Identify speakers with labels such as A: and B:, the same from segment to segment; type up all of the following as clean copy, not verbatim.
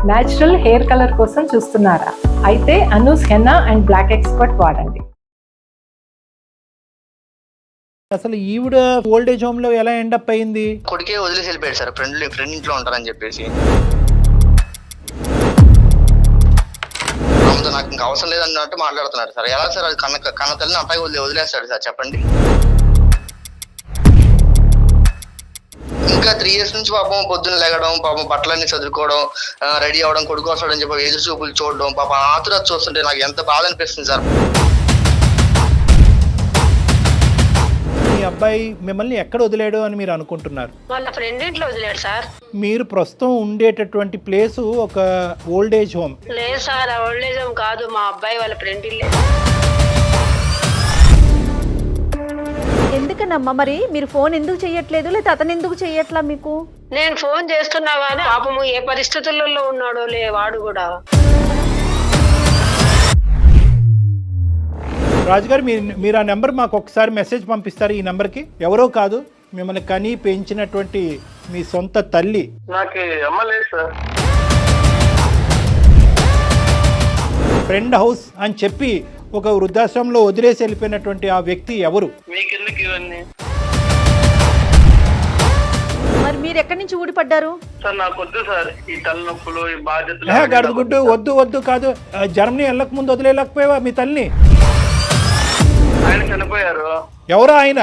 A: Natural hair colour కోసం చూస్తున్నారా? అయితే Anoos henna and black expert వాడండి.
B: అసలు ఈవిడ ఓల్డేజ్ హోమ్ లో ఎలా ఎండప్ అయింది?
C: కొడుకే వదిలేసి వెళ్ళిపోయాడు సార్, ఫ్రెండ్ ఇంట్లో ఉంటారని చెప్పేసి. ఆమెతో నాకు ఇంకా అవసరం లేదన్నట్టు మాట్లాడుతున్నాడు సార్. ఎలా సార్ అది కన్న తల్లిని అబ్బాయి వదిలేస్తాడు సార్ చెప్పండి. ఇంకా 3 years నుంచి పాపం పొద్దున్న లేగడం, పాపం బట్టలన్నీ చదువుకోవడం, రెడీ అవ్వడం, కొడుకు వస్తాడని చెప్పి ఎదురు చూపులు చూడడం, పాపం ఆతురత చూస్తుంటే నాకు ఎంత బాధ అనిపిస్తుంది సార్.
B: మీ అబ్బాయి మిమ్మల్ని ఎక్కడ వదిలేడు అని మీరు అనుకుంటున్నారు?
D: వాళ్ళ ఫ్రెండ్ ఇంట్లో వదిలేడు సార్.
B: మీరు ప్రస్తుతం ఉండేటటువంటి ప్లేస్ ఒక ఓల్డేజ్ హోమ్.
D: లేదు సార్, ఓల్డ్ ఏజ్ హోమ్ కాదు, మా అబ్బాయి వాళ్ళ ఫ్రెండ్ ఇల్లే.
E: ఎందుకనమ్మా మరి మీరు ఫోన్ ఎందుకు చెయ్యట్లేదు, లేదా అతను ఎందుకు చెయ్యట్లా మీకు?
D: నేను ఫోన్ చేస్తున్నా కానీ పాపము ఏ పరిస్థితులలో ఉన్నాడో లే వాడు కూడా.
B: రాజుగారు మీరు ఆ నెంబర్ మాకు ఒకసారి మెసేజ్ పంపిస్తారు. ఈ నెంబర్కి ఎవరో కాదు, మిమ్మల్ని కని పెంచినటువంటి మీ సొంత తల్లి.
C: నాకు అమ్మలేదు సార్.
B: ఫ్రెండ్ హౌస్ అని చెప్పి ఒక వృద్ధాశ్రమంలో వదిలేసి వెళ్ళిపోయినటువంటి ఆ వ్యక్తి ఎవరు?
C: మీకెందుకు ఇవన్నీ
E: మరి మీరు ఎక్కడి నుంచి ఊడిపడ్డారు?
C: సార్? నాకు వద్దు సార్ ఈ తలనొప్పులు, ఈ బాధ్యతలు.
B: గడుగుడ్డు వద్దు కాదు. జర్మనీ వెళ్ళక ముందు వదిలేయలేకపోయావా మీ తల్లిని?
C: ఆయన చనిపోయారు.
B: ఎవరో ఆయన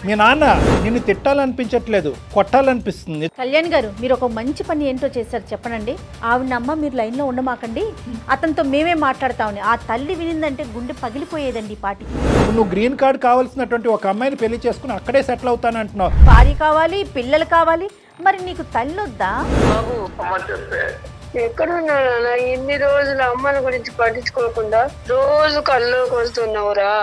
B: మీ నాన్న. నిన్ను తిట్టాలనిపించట్లేదు, కొట్టాలనిపిస్తుంది.
E: కళ్యాణ్ గారు, మీరు ఒక మంచి పని ఏంటో చేశారు చెప్పనండి. ఆవిడమ్మ మీరు లైన్లో ఉండమాకండి, అతనితో మేమే మాట్లాడతామని. ఆ తల్లి వినిందంటే గుండె పగిలిపోయేదండి ఈ పాటికి.
B: నువ్వు గ్రీన్ కార్డ్ కావాల్సినటువంటి ఒక అమ్మాయిని పెళ్లి చేసుకుని అక్కడే సెటిల్ అవుతానంటున్నావు.
E: భార్య కావాలి, పిల్లలు కావాలి, మరి నీకు తల్లి వద్దా?
D: బాబు
C: అమ్మ చెప్పే
D: ఎక్కడున్నా ఇన్ని రోజులు అమ్మని గురించి పట్టించుకోకుండా రోజు కల్లోకి వస్తున్నావురా.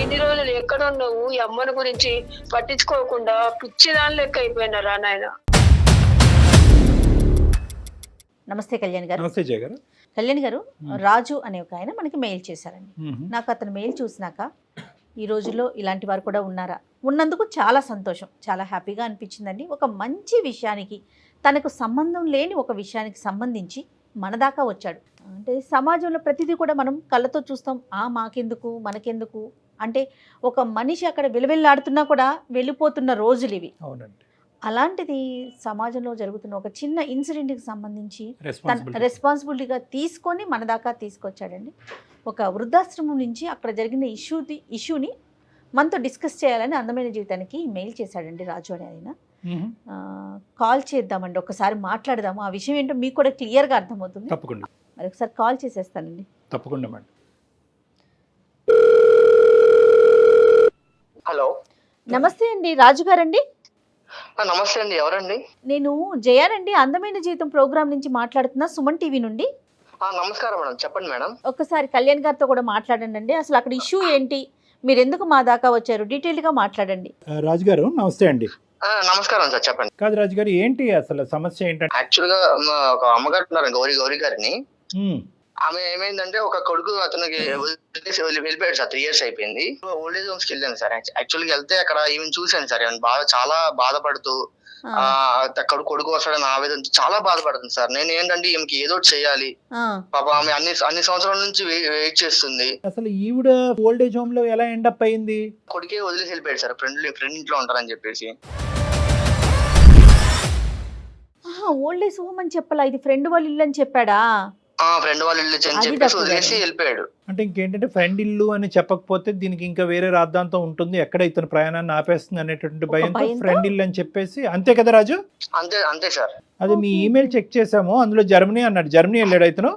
D: ఇన్ని రోజులు ఎక్కడున్నావు? ఈ అమ్మని గురించి పట్టించుకోకుండా పిచ్చి దాని లెక్క అయిపోయినారా నాయన.
E: నమస్తే కళ్యాణ్ గారు.
B: నమస్తే జయ గారు.
E: కళ్యాణ్ గారు, రాజు అనే ఒక ఆయన మనకి మెయిల్ చేశారండి. నాకు అతను మెయిల్ చూసినాక ఈ రోజుల్లో ఇలాంటి వారు కూడా ఉన్నారా, ఉన్నందుకు చాలా సంతోషం, చాలా హ్యాపీగా అనిపించిందండి. ఒక మంచి విషయానికి, తనకు సంబంధం లేని ఒక విషయానికి సంబంధించి మన దాకా వచ్చాడు. అంటే సమాజంలో ప్రతిదీ కూడా మనం కళ్ళతో చూస్తాం, మాకెందుకు మనకెందుకు అంటే ఒక మనిషి అక్కడ విలువెల్లాడుతున్నా కూడా వెళ్ళిపోతున్న రోజులు ఇవి.
B: అవునండి.
E: అలాంటిది సమాజంలో జరుగుతున్న ఒక చిన్న ఇన్సిడెంట్కి సంబంధించి తన రెస్పాన్సిబిలిటీగా తీసుకొని మన దాకా తీసుకొచ్చాడండి. ఒక వృద్ధాశ్రమం నుంచి అక్కడ జరిగిన ఇష్యూని మనతో డిస్కస్ చేయాలని అందమైన జీవితానికి మెయిల్ చేశాడండి రాజు అని ఆయన. కాల్ చేద్దామండి, ఒకసారి మాట్లాడదాము. ఆ విషయం ఏంటో మీకు కూడా క్లియర్గా అర్థమవుతుంది.
B: తప్పకుండా.
E: మరి ఒకసారి కాల్ చేసేస్తానండి.
B: తప్పకుండా మేడం.
C: హలో,
E: నమస్తే అండి, రాజు గారండి.
C: నమస్తే అండి, ఎవరండి?
E: నేను జయానండి, అందమైన జీవితం ప్రోగ్రామ్ నుంచి మాట్లాడుతున్నా, సుమన్ టీవీ నుండి.
C: నమస్కారం మేడం, చెప్పండి మేడం.
E: ఒక్కసారి కళ్యాణ్ గారితో కూడా మాట్లాడండి. అసలు అక్కడ ఇష్యూ ఏంటి, మీరు ఎందుకు మా దాకా వచ్చారు, డీటెయిల్గా మాట్లాడండి.
B: రాజు గారు నమస్తే అండి.
C: నమస్కారం సార్, చెప్పండి.
B: కాదు రాజు గారు, ఏంటి అసలు సమస్య ఏంటంటే?
C: యాక్చువల్ గా ఒక అమ్మగారు ఉన్నారు, గౌరీ గారిని. ఆమె ఏమైందంటే ఒక కొడుకు అతనికి వెళ్ళిపోయాడు సార్. 3 years అయిపోయింది. ఓల్డేజ్ హోమ్స్ కి వెళ్ళాను సార్. యాక్చువల్ గా వెళ్తే అక్కడ ఈవెన్ చూశాను సార్, చాలా బాధపడుతూ అక్కడ కొడుకు వస్తాడని ఆవేదన చాలా బాధపడుతుంది సార్. నేను ఏంటంటే ఈమెకి ఏదో చేయాలి, పాప ఆమె అన్ని సంవత్సరాల నుంచి వెయిట్ చేస్తుంది.
B: అసలు ఈవిడ ఓల్డేజ్ హోమ్ లో ఎలా ఎండప్ అయింది?
C: కొడుకే వదిలేసి వెళ్ళిపోయాడు సార్, ఫ్రెండ్ ఇంట్లో ఉంటారని చెప్పేసి.
E: ఓల్డ్ ఏజ్ హోమ్ అని చెప్పాలా, ఇది ఫ్రెండ్ వాళ్ళ ఇల్లు అని చెప్పాడా?
C: ఫ్రెండ్ వాళ్ళు ఇల్లు అని చెప్పేసి వదిలేసి వెళ్ళిపోయాడు.
B: అంటే ఇంకేంటంటే ఫ్రెండ్ ఇల్లు అని చెప్పకపోతే దీనికి ఇంకా వేరే రాద్ధాంతం ఉంటుంది, ఎక్కడ ఇతను ప్రయాణాన్ని ఆపేస్తుంది అనేటువంటి భయంతో ఫ్రెండ్ ఇల్లు అని చెప్పేసి. అంతే కదా రాజు?
C: అంతే సార్.
B: అది మీ ఈమెయిల్ చెక్ చేసాము, అందులో జర్మనీ అన్నాడు. జర్మనీ వెళ్ళాడు ఇతను?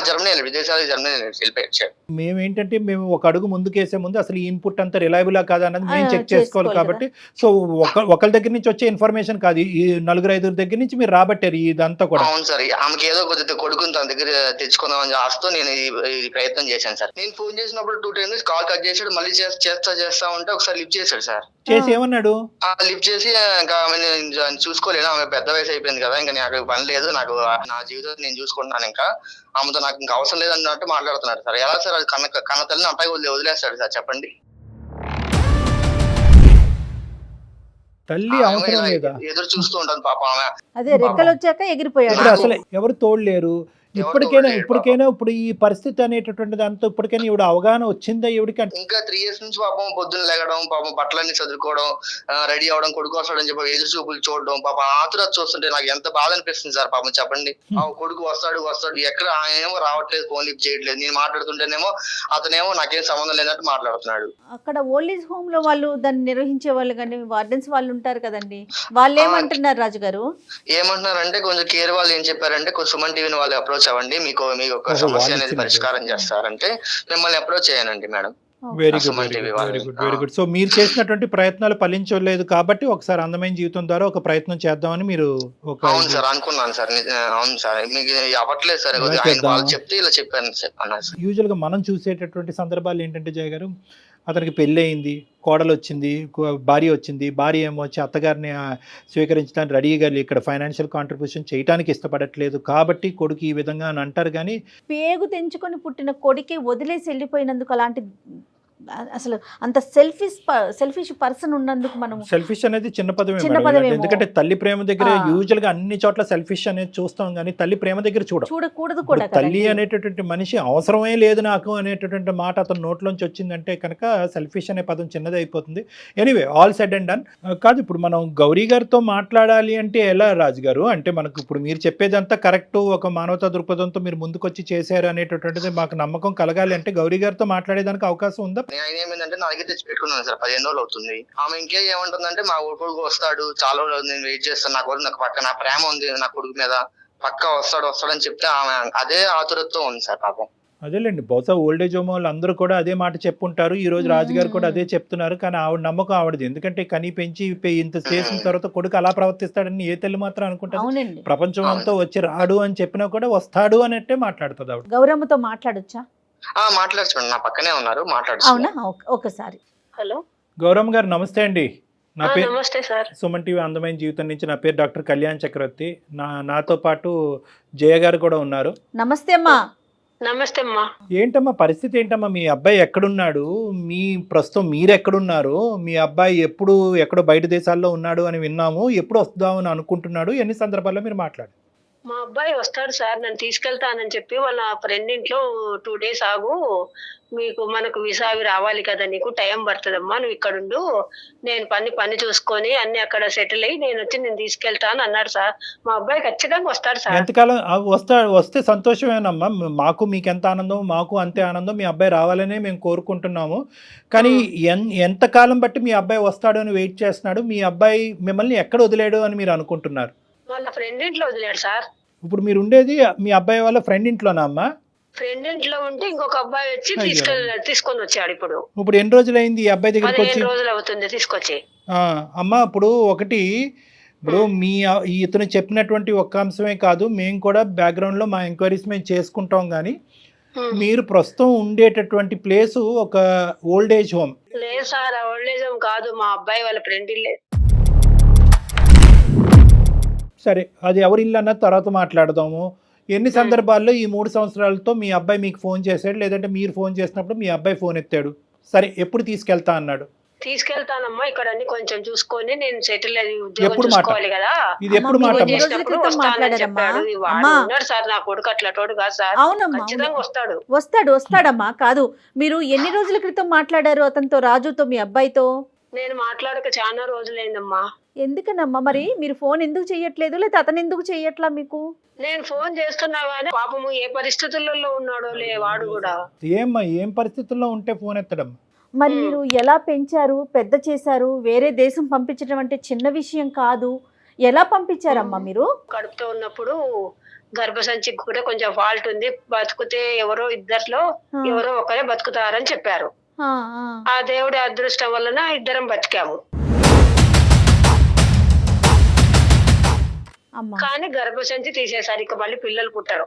C: జర్మనీ విదేశాలు, జర్మనీ వెళ్ళిపోయాడు.
B: మేమేంటంటే మేము ఒక అడుగు ముందుకేసే ముందు అసలు ఈ ఇన్పుట్ అంతా రిలయబులా కాదా అన్నది మేము చెక్ చేసుకోవాలి. కాబట్టి సో ఒకరి దగ్గర నుంచి వచ్చే ఇన్ఫర్మేషన్ కాదు, ఈ 4-5 దగ్గర నుంచి మీరు రాబట్టారు ఇదంతా కూడా.
C: అవును సార్, ఆమెకి ఏదో కొద్దిగా కొడుకుని తన దగ్గర తెచ్చుకుందామని ఆస్తూ నేను ఈ ప్రయత్నం చేశాను సార్. నేను ఫోన్ చేసినప్పుడు 2 times కాల్ కట్ చేసాడు, మళ్ళీ చేస్తా ఉంటే ఒకసారి లిఫ్ట్ చేశాడు సార్.
B: చేసి ఏమన్నాడు?
C: లిఫ్ట్ చేసి ఇంకా చూసుకోలేను, ఆమె పెద్ద వయసు అయిపోయింది కదా, ఇంకా నాకు పని లేదు, నాకు నా జీవితం నేను చూసుకుంటున్నాను, ఇంకా ఆమెతో నాకు ఇంకా అవసరం లేదన్నట్టు మాట్లాడుతున్నాడు సార్. ఎలా సార్ అది కన్న తల్లిని అబ్బాయి వదిలేస్తాడు సార్ చెప్పండి.
B: తల్లి
C: ఆమె
B: అవసరం
C: ఇలా
B: లేదా?
C: ఎదురు చూస్తూ ఉంటుంది పాప ఆమె.
E: అదే రెక్కలు వచ్చాక ఎగిరిపోయాడు.
B: ఇప్పుడు అసలు ఎవరు తోడలేరు.
C: తోడలేరు
B: ఇప్పటికైనా ఇప్పుడు ఈ పరిస్థితి అనేటటువంటి దాంతో ఇప్పటికైనా ఈవిడ అవగాహన వచ్చిందా ఈవిడికి?
C: ఇంకా 3 years నుంచి పాపం పొద్దున్న లేగడం, పాపం బట్టలన్నీ చదువుకోవడం, రెడీ అవడం, కొడుకు వస్తాడని చెప్పి ఎదురు చూపులు చూడడం, పాపం ఆతురత చూస్తుంటే నాకు ఎంత బాధ అనిపిస్తుంది సార్. పాపం చెప్పండి, ఆ కొడుకు వస్తాడు ఎక్కడ ఆయన ఏమో రావట్లేదు, ఫోన్ లిఫ్ట్ చేయట్లేదు. నేను మాట్లాడుతుంటేనేమో అతనేమో నాకేం సంబంధం లేనట్టు మాట్లాడుతున్నాడు.
E: అక్కడ ఓల్డ్ ఏజ్ హోమ్ లో వాళ్ళు దాన్ని నిర్వహించే వాళ్ళు కానీ వార్డెన్స్ వాళ్ళు ఉంటారు కదండి, వాళ్ళు ఏమంటున్నారు రాజు గారు?
C: ఏమంటున్నారంటే కొంచెం కేర్ వాళ్ళు ఏం చెప్పారంటే, కొంచెం సుమన్ టీవీని వాళ్ళు అప్రోచ్ అవ్వండి, మీకు ఒక సమస్య అనేది పరిష్కారం చేస్తారంటే మిమ్మల్ని అప్రోచ్ చేయనండి మేడం.
B: Very good. సో మీరు చేసినటువంటి ప్రయత్నాలు ఫలించలేదు కాబట్టి ఒకసారి అందమైన జీవితం ద్వారా ఒక ప్రయత్నం చేద్దామని మీరు
C: అవును సార్ అనుకున్నాను సార్. అవును సార్, మీకు అవ్వట్లేదు సార్, వాళ్ళు చెప్తే ఇలా చెప్పాను సార్.
B: యూజువల్ గా మనం చూసేటటువంటి సందర్భాలు ఏంటంటే జయ గారు, అతనికి పెళ్ళి అయింది, కోడలు వచ్చింది, భార్య వచ్చింది, భార్య ఏమో వచ్చి అత్తగారిని స్వీకరించడానికి రెడీగా ఇక్కడ ఫైనాన్షియల్ కాంట్రిబ్యూషన్ చేయడానికి ఇష్టపడట్లేదు కాబట్టి కొడుకు ఈ విధంగా అని అంటారు. కానీ
E: పేగు తెంచుకొని పుట్టిన కొడుకే వదిలేసి వెళ్ళిపోయినందుకు అలాంటి అసలు అంత సెల్ఫిష్ పర్సన్ ఉన్నందుకు మనం
B: సెల్ఫిష్ అనేది చిన్న పదమే. ఎందుకంటే తల్లి ప్రేమ దగ్గర యూజువల్ గా అన్ని చోట్ల సెల్ఫిష్ అనేది చూస్తాం, కానీ తల్లి ప్రేమ దగ్గర
E: చూడకూడదు కూడా.
B: తల్లి అనేటటువంటి మనిషి అవసరమే లేదు నాకు అనేటటువంటి మాట అతని నోట్లోంచి వచ్చిందంటే కనుక సెల్ఫిష్ అనే పదం చిన్నది అయిపోతుంది. Anyway, all said and done. కాదు, ఇప్పుడు మనం గౌరీ గారితో మాట్లాడాలి అంటే ఎలా రాజు గారు? అంటే మనకు ఇప్పుడు మీరు చెప్పేదంతా కరెక్ట్, ఒక మానవతా దృక్పథంతో మీరు ముందుకొచ్చి చేశారు అనేటటువంటిది మాకు నమ్మకం కలగాలి అంటే గౌరీ గారితో మాట్లాడేదానికి అవకాశం ఉందా?
C: ఆయన ఏమైందంటే నా దగ్గర తెచ్చి పెట్టుకున్నాను సార్, 15 రోజులు అవుతుంది. ఆమె ఇంకే ఏమంటుందంటే, మా కొడుకు వస్తాడు, చాలా రోజులు నేను వెయిట్ చేస్తాను, నా కొడుకు నాకు పక్క నా ప్రేమ ఉంది నా కొడుకు మీద, పక్క వస్తాడని చెప్తే ఆమె అదే ఆతురతతో ఉంది సార్ పాపం.
B: అదేలేండి, బహుశా ఓల్డేజ్ హోమ్ వాళ్ళు అందరూ కూడా అదే మాట చెప్పుంటారు. ఈ రోజు రాజుగారు కూడా అదే చెప్తున్నారు. కానీ ఆవిడ నమ్మకం ఆవిడది. ఎందుకంటే కని పెంచి ఇంత చేసిన తర్వాత కొడుకు అలా ప్రవర్తిస్తాడని ఏ తల్లి మాత్రం అనుకుంటారు? ప్రపంచం అంతా వచ్చి రాడు అని చెప్పినా కూడా వస్తాడు అన్నట్టే మాట్లాడుతుంది ఆవిడ.
E: గౌరమ్మతో మాట్లాడొచ్చా?
C: మాట్లాడచ్చు, నా పక్కనే ఉన్నారు, మాట్లాడచ్చు.
E: అవునా? ఒకసారి.
D: హలో
B: గౌరమ్మ గారు, నమస్తే అండి. నా పేరు
D: నమస్తే సార్.
B: సుమన్ టీవీ అందమైన జీవితం నుంచి నా పేరు డాక్టర్ కళ్యాణ్ చక్రవర్తి. నాతో పాటు జయ గారు కూడా ఉన్నారు.
E: నమస్తే అమ్మా.
D: నమస్తే అమ్మా.
B: ఏంటమ్మా పరిస్థితి ఏంటమ్మా? మీ అబ్బాయి ఎక్కడున్నాడు? ప్రస్తుతం మీరు ఎక్కడున్నారు? మీ అబ్బాయి ఎక్కడో బయట దేశాల్లో ఉన్నాడు అని విన్నాము. ఎప్పుడు వస్తామని అనుకుంటున్నాడు? ఎన్ని సందర్భాల్లో మీరు మాట్లాడు?
D: మా అబ్బాయి వస్తాడు సార్, నన్ను తీసుకెళ్తానని చెప్పి వాళ్ళ ఫ్రెండ్ ఇంట్లో 2 days ఆగు, మనకు వీసా అవి రావాలి కదా, నీకు టైం పడుతుందమ్మా, నువ్వు ఇక్కడ ఉండు, నేను పని చూసుకొని అన్ని అక్కడ సెటిల్ అయ్యి నేను తీసుకెళ్తాను అన్నాడు సార్. మా అబ్బాయి ఖచ్చితంగా వస్తాడు సార్.
B: ఎంతకాలం వస్తే సంతోషమేనమ్మా. మీకు ఎంత ఆనందం, మాకు అంతే ఆనందం. మీ అబ్బాయి రావాలనే మేము కోరుకుంటున్నాము. కానీ ఎంతకాలం బట్టి మీ అబ్బాయి వస్తాడు అని వెయిట్ చేస్తున్నాడు? మీ అబ్బాయి మిమ్మల్ని ఎక్కడ వదిలేడు అని మీరు అనుకుంటున్నారు?
D: వాళ్ళ ఫ్రెండ్ ఇంట్లో వదిలేడు సార్.
B: ఇప్పుడు మీరు ఉండేది మీ అబ్బాయి వాళ్ళ ఫ్రెండ్ ఇంట్లోనా అమ్మా?
D: ఫ్రెండ్ ఇంట్లో ఉంటే ఇంకొక అబ్బాయి వచ్చి తీసుకొని వచ్చాడు. ఇప్పుడు
B: ఎన్ని రోజులైంది ఈ అబ్బాయి దగ్గరికి వచ్చి?
D: 15 రోజులు అవుతుంది తీసుకొచ్చి.
B: అమ్మా, ఇప్పుడు ఇతను చెప్పినటువంటి ఒక్క అంశమే కాదు, మేము కూడా బ్యాక్గ్రౌండ్ లో మా ఎంక్వైరీస్ మేము చేసుకుంటాం. కానీ మీరు ప్రస్తుతం ఉండేటటువంటి ప్లేస్ ఒక ఓల్డ్ ఏజ్ హోమ్.
D: లేదు సార్, ఓల్డ్ ఏజ్ హోమ్ కాదు, మా అబ్బాయి వాళ్ళ ఫ్రెండ్ ఇల్లే.
B: సరే, అది ఎవరి ఇల్లు అన్నది తర్వాత మాట్లాడదాము. ఎన్ని సందర్భాల్లో ఈ 3 సంవత్సరాలతో మీ అబ్బాయి మీకు ఫోన్ చేశాడు, లేదంటే మీరు ఫోన్ చేసినప్పుడు మీ అబ్బాయి ఫోన్ ఎత్తాడు? సరే, ఎప్పుడు తీసుకెళ్తా అన్నాడు?
D: తీసుకెళ్తానమ్మా, ఇక్కడ అన్ని కొంచెం చూసుకొని నేను సెటిల్ అయ్యి ఉద్యోగం చూసుకోవాలి కదా.
B: ఇది ఎప్పుడు మాట?
D: వస్తానని చెప్పాడు. ఉన్నాడు సార్ నా కొడుకు, అట్లా తోడు కాదు సార్, ఖచ్చితంగా
E: వస్తాడమ్మా. కాదు, మీరు ఎన్ని రోజుల క్రితం మాట్లాడారు అతనితో, రాజుతో, మీ అబ్బాయితో?
D: నేను మాట్లాడక చాలా రోజులైందమ్మా.
E: ఎందుకనమ్మా మరి మీరు ఫోన్ ఎందుకు చెయ్యట్లేదు, లేదా అతను ఎందుకు చెయ్యట్లా మీకు?
D: నేను ఫోన్ చేస్తున్నా కానీ పాపము ఏ పరిస్థితులలో ఉన్నాడో వాడు కూడా.
B: ఏం పరిస్థితుల్లో ఉంటే ఫోన్ ఎత్తడం?
E: మరి మీరు ఎలా పెంచారు, పెద్ద చేశారు? వేరే దేశం పంపించడం అంటే చిన్న విషయం కాదు. ఎలా పంపించారమ్మా మీరు?
D: కడుపుతో ఉన్నప్పుడు గర్భసంచికి కూడా కొంచెం ఫాల్ట్ ఉంది, బతుకుతే ఇద్దరిలో ఎవరో ఒకరే బతుకుతారని చెప్పారు. ఆ దేవుడి అదృష్టం వలన 2 బతికాము. కానీ గర్భసంచి తీసేసారు, ఇక మళ్ళీ పిల్లలు పుట్టారు.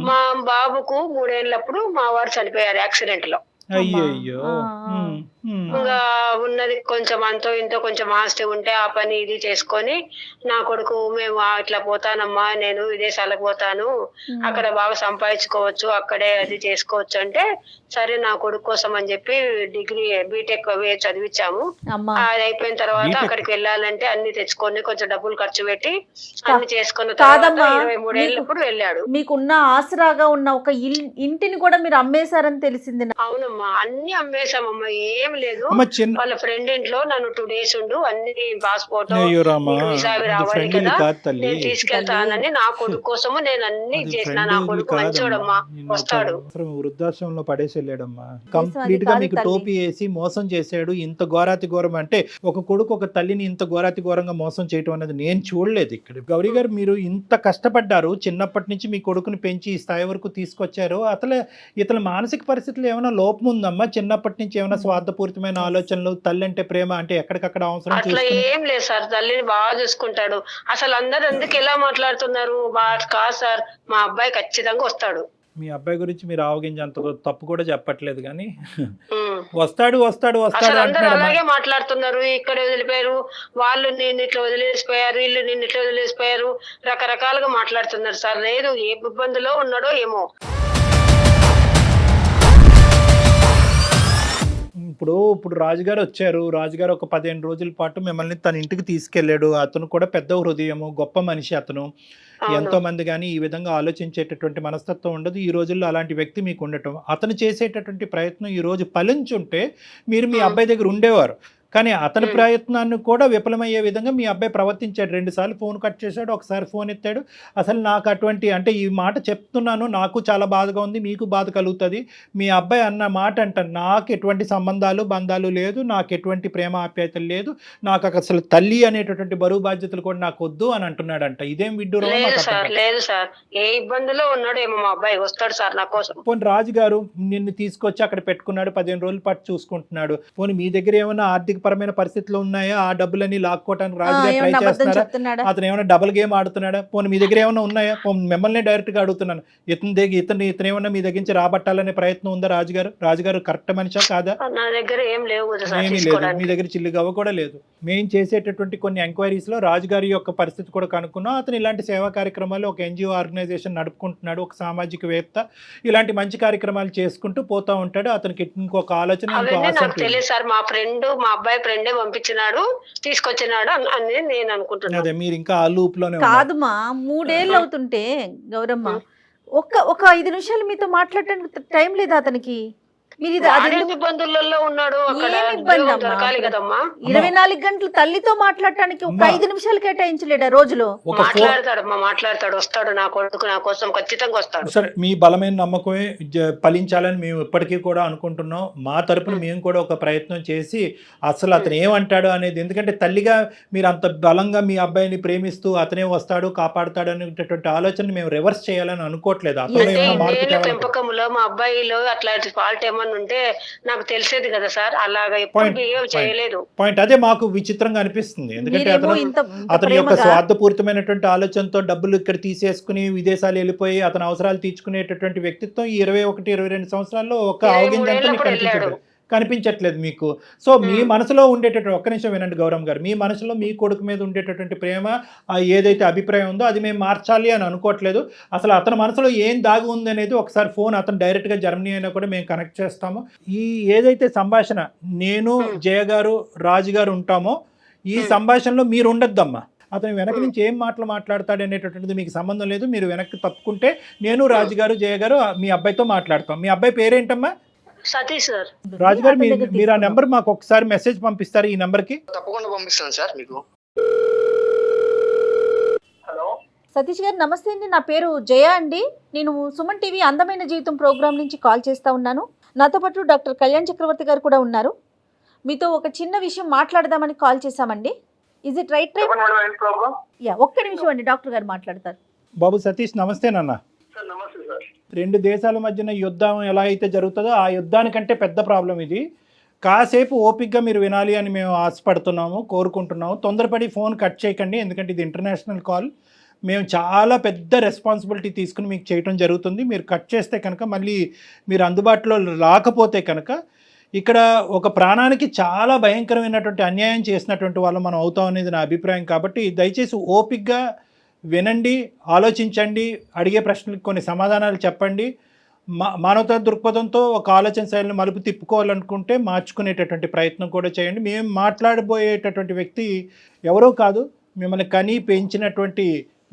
D: మా బాబుకు 3 ఏళ్ళప్పుడు మా వారు చనిపోయారు యాక్సిడెంట్ లో.
B: అయ్యో.
D: ఇంకా ఉన్నది కొంచెం అంతో ఇంతో కొంచెం ఆస్తి ఉంటే ఆ పని ఇది చేసుకొని నా కొడుకు మేము ఇట్లా పోతానమ్మా, నేను విదేశాలకు పోతాను, అక్కడ బాగా సంపాదించుకోవచ్చు, అక్కడే అది చేసుకోవచ్చు అంటే సరే నా కొడుకు కోసం అని చెప్పి డిగ్రీ బీటెక్ చదివించాము. అది అయిపోయిన తర్వాత అక్కడికి వెళ్ళాలంటే అన్ని తెచ్చుకొని కొంచెం డబ్బులు ఖర్చు పెట్టి అన్ని చేసుకున్న తర్వాత 23 ఏళ్ళప్పుడు వెళ్ళాడు.
E: మీకున్న ఆసరాగా ఉన్న ఒక ఇంటిని కూడా మీరు అమ్మేశారని తెలిసింది.
D: అవునమ్మా, అన్ని అమ్మేశామమ్మా, ఏం లేదు. వాళ్ళ ఫ్రెండ్ ఇంట్లో నన్ను 2 days ఉండు, అన్ని పాస్పోర్ట్ వీసా రావాలి కదా, నేను తీసుకెళ్తానని నా కొడుకు కోసము నేను అన్ని చేసిన. నా కొడుకు మంచోడమ్మా, వస్తాడు.
B: వృద్ధాశ్రమంలో పడేసి వెళ్ళాడమ్మా, కంప్లీట్ గా మీకు టోపీ వేసి మోసం చేశాడు. ఇంత ఘోరాతి ఘోరం అంటే ఒక కొడుకు ఒక తల్లిని ఇంత ఘోరాతి ఘోరంగా మోసం చేయడం అనేది నేను చూడలేదు ఇక్కడ. గౌరీ గారు, మీరు ఇంత కష్టపడ్డారు, చిన్నప్పటి నుంచి మీ కొడుకుని పెంచి ఈ స్థాయి వరకు తీసుకొచ్చారు. అసలు ఇతని మానసిక పరిస్థితులు ఏమైనా లోపం ఉందమ్మా? చిన్నప్పటి నుంచి ఏమైనా స్వార్థపూరితమైన ఆలోచనలు, తల్లి అంటే ప్రేమ అంటే ఎక్కడికక్కడ అవసరం
D: అట్లా ఏం లేదు సార్, తల్లిని బాగా చూసుకుంటాడు. అసలు అందరు ఎందుకు ఎలా మాట్లాడుతున్నారు? కాదు సార్, మా అబ్బాయి ఖచ్చితంగా వస్తాడు.
B: మీ అబ్బాయి గురించి మీరు ఆవగించి అంత తప్పు కూడా చెప్పట్లేదు కానీ వస్తాడు వస్తాడు వస్తాడు
D: అందరూ అలాగే మాట్లాడుతున్నారు. ఇక్కడ వదిలిపోయారు వాళ్ళు, నిన్ను ఇట్లా వదిలేసిపోయారు, వీళ్ళు నిన్ను ఇట్లా వదిలేసిపోయారు, రకరకాలుగా మాట్లాడుతున్నారు సార్. లేదు, ఏ ఇబ్బందిలో ఉన్నాడో ఏమో.
B: ఇప్పుడు రాజుగారు వచ్చారు. రాజుగారు ఒక 15 రోజుల పాటు మిమ్మల్ని తన ఇంటికి తీసుకెళ్లాడు. అతను కూడా పెద్ద హృదయము, గొప్ప మనిషి అతను. ఎంతో మంది కానీ ఈ విధంగా ఆలోచించేటటువంటి మనస్తత్వం ఉండదు. ఈ రోజుల్లో అలాంటి వ్యక్తి మీకు ఉండటం, అతను చేసేటటువంటి ప్రయత్నం ఈ రోజు ఫలించుంటే మీరు మీ అబ్బాయి దగ్గర ఉండేవారు. కానీ అతని ప్రయత్నాన్ని కూడా విఫలమయ్యే విధంగా మీ అబ్బాయి ప్రవర్తించాడు. 2 సార్లు ఫోన్ కట్ చేశాడు, ఒకసారి ఫోన్ ఎత్తాడు. అసలు నాకు అటువంటి, అంటే ఈ మాట చెప్తున్నాను, నాకు చాలా బాధగా ఉంది, మీకు బాధ కలుగుతుంది. మీ అబ్బాయి అన్న మాట అంట, నాకు ఎటువంటి బంధాలు లేదు, నాకు ఎటువంటి ప్రేమ ఆప్యాయతలు లేదు, నాకు అసలు తల్లి అనేటటువంటి బరువు బాధ్యతలు కూడా నాకు వద్దు అని అంటున్నాడంట. ఇదేం విడ్డూరం?
D: లేదు సార్, ఏ ఇబ్బందిలో ఉన్నాడు ఏమో మా అబ్బాయి, వస్తాడు సార్ నా కోసం.
B: పోనీ రాజుగారు నిన్ను తీసుకొచ్చి అక్కడ పెట్టుకున్నాడు, 15 రోజుల పాటు చూసుకుంటున్నాడు. పోనీ మీ దగ్గర ఏమైనా ఆర్థిక పరమైన పరిస్థితులు ఉన్నాయా? ఆ డబ్బులన్నీ లాక్కోవడానికి రాజుగారు ట్రై చేస్తున్నారా? అతను ఏమైనా డబుల్ గేమ్ ఆడుతున్నాడా? పోనీ మీ దగ్గర ఏమైనా ఉన్నాయా? మిమ్మల్ని డైరెక్ట్ గా అడుగుతున్నాను, ఇతను ఏమన్నా మీ దగ్గర నుంచి రాబట్టాలనే ప్రయత్నం ఉందా రాజుగారు కరెక్ట్ మనిషా కాదా?
D: నా దగ్గర ఏమీ లేదు,
B: మీ దగ్గర చిల్లిగవ్వ కూడా లేదు. మేము చేసేటటువంటి కొన్ని ఎంక్వైరీస్ లో రాజుగారి యొక్క పరిస్థితి కూడా కనుక్కున్నాం. అతను ఇలాంటి సేవా కార్యక్రమాలు, ఒక NGO ఆర్గనైజేషన్ నడుపుకుంటున్నాడు, ఒక సామాజికవేత్త. ఇలాంటి మంచి కార్యక్రమాలు చేసుకుంటూ పోతా ఉంటాడు. అతనికి ఇంకొక ఆలోచన,
D: తెలియదు సార్. మా ఫ్రెండ్, మా అబ్బాయి ఫ్రెండే పంపించినాడు, తీసుకొచ్చినాడు అని నేను అనుకుంటున్నాను.
B: అదే, మీరు ఇంకా ఆ లూప్ లోనే
E: కాదుమా. 3 ఏళ్ళు అవుతుంటే గౌరమ్మ ఒక 5 నిమిషాలు మీతో మాట్లాడడానికి టైం లేదా అతనికి? మీరు
D: ఇబ్బందులలో ఉన్నాడు,
E: 24 గంటలు తల్లితో మాట్లాడటానికి ఒక 5 నిమిషాలు కేటాయించలేడా రోజులో?
D: మాట్లాడతాడు, వస్తాడు. నా కొడుకు నా కోసం ఖచ్చితంగా వస్తాడు.
B: సరే, మీ బలమైన నమ్మకమే ఫలించాలని మేము ఇప్పటికీ కూడా అనుకుంటున్నాం. మా తరపున మేము కూడా ఒక ప్రయత్నం చేసి అసలు అతను ఏమంటాడు అనేది, ఎందుకంటే తల్లిగా మీరు అంత బలంగా మీ అబ్బాయిని ప్రేమిస్తూ అతనే వస్తాడు, కాపాడుతాడు అనేటటువంటి ఆలోచన మేము రివర్స్ చేయాలని అనుకోవట్లేదు.
D: పెంపకంలో మా అబ్బాయిలో అట్లాంటి ఫాల్ట్ ఏమన్నా ఉంటే నాకు తెలిసేది కదా సార్. అలాగా ఎప్పుడు బిహేవ్ చేయలేదు.
B: పాయింట్ అదే మాకు విచిత్రంగా అనిపిస్తుంది. ఎందుకంటే అతని యొక్క స్వార్థపూరితమైనటువంటి ఆలోచనతో డబ్బులు ఇక్కడ తీసేసుకుని విదేశాలు వెళ్ళిపోయి అతని అవసరాలు తీర్చుకునేటటువంటి వ్యక్తిత్వం ఈ 21-22 సంవత్సరాల్లో ఒక అవగింజంతో కనిపించట్లేదు మీకు. సో మీ మనసులో ఉండేటటువంటి, ఒక్క నిమిషం వినండి గౌరమ్ గారు, మీ మనసులో మీ కొడుకు మీద ఉండేటటువంటి ప్రేమ, ఏదైతే అభిప్రాయం ఉందో అది మేము మార్చాలి అని అనుకోవట్లేదు. అసలు అతని మనసులో ఏం దాగి ఉంది అనేది ఒకసారి ఫోన్, అతను డైరెక్ట్గా జర్మనీ అయినా కూడా మేము కనెక్ట్ చేస్తాము. ఈ ఏదైతే సంభాషణ నేను, జయ గారు, రాజు గారు ఉంటామో ఈ సంభాషణలో మీరు ఉండొద్దమ్మా. అతను వెనక నుంచి ఏం మాటలు మాట్లాడతాడు అనేటటువంటిది మీకు సంబంధం లేదు. మీరు వెనక్కి తప్పుకుంటే నేను, రాజు గారు, జయ గారు మీ అబ్బాయితో మాట్లాడతాం. మీ అబ్బాయి పేరేంటమ్మా?
D: సతీష్ సార్.
B: రాజు గారు, మీరు ఆ నెంబర్ మాకు ఒకసారి మెసేజ్ పంపిస్తారు ఈ నెంబర్ కి?
C: తప్పకుండా పంపిస్తాను సార్ మీకు. హలో
E: సతీష్ గారు, నమస్తే అండి. నా పేరు జయ అండి. నేను సుమన్ టీవీ అందమైన జీవితం ప్రోగ్రామ్ నుంచి కాల్ చేస్తా ఉన్నాను. నాతో పాటు డాక్టర్ కళ్యాణ్ చక్రవర్తి గారు కూడా ఉన్నారు. మీతో ఒక చిన్న విషయం మాట్లాడదామని కాల్ చేశామండి. Is it right time? ఒక్క నిమిషం అండి, డాక్టర్ గారు మాట్లాడతారు.
B: బాబు సతీష్, నమస్తే నాన్న. 2 దేశాల మధ్యన యుద్ధం ఎలా అయితే జరుగుతుందో ఆ యుద్ధానికంటే పెద్ద ప్రాబ్లం ఇది. కాసేపు ఓపిక్గా మీరు వినాలి అని మేము ఆశపడుతున్నాము, కోరుకుంటున్నాము. తొందరపడి ఫోన్ కట్ చేయకండి, ఎందుకంటే ఇది ఇంటర్నేషనల్ కాల్. మేము చాలా పెద్ద రెస్పాన్సిబిలిటీ తీసుకుని మీకు చేయటం జరుగుతుంది. మీరు కట్ చేస్తే కనుక, మళ్ళీ మీరు అందుబాటులో రాకపోతే కనుక ఇక్కడ ఒక ప్రాణానికి చాలా భయంకరమైనటువంటి అన్యాయం చేసినటువంటి వాళ్ళు మనం అవుతాం అనేది నా అభిప్రాయం. కాబట్టి దయచేసి ఓపికగా వినండి, ఆలోచించండి, అడిగే ప్రశ్నలకు కొన్ని సమాధానాలు చెప్పండి. మానవతా దృక్పథంతో ఒక ఆలోచన శైలిని మలుపు తిప్పుకోవాలనుకుంటే మార్చుకునేటటువంటి ప్రయత్నం కూడా చేయండి. మేము మాట్లాడబోయేటటువంటి వ్యక్తి ఎవరో కాదు, మిమ్మల్ని కని పెంచినటువంటి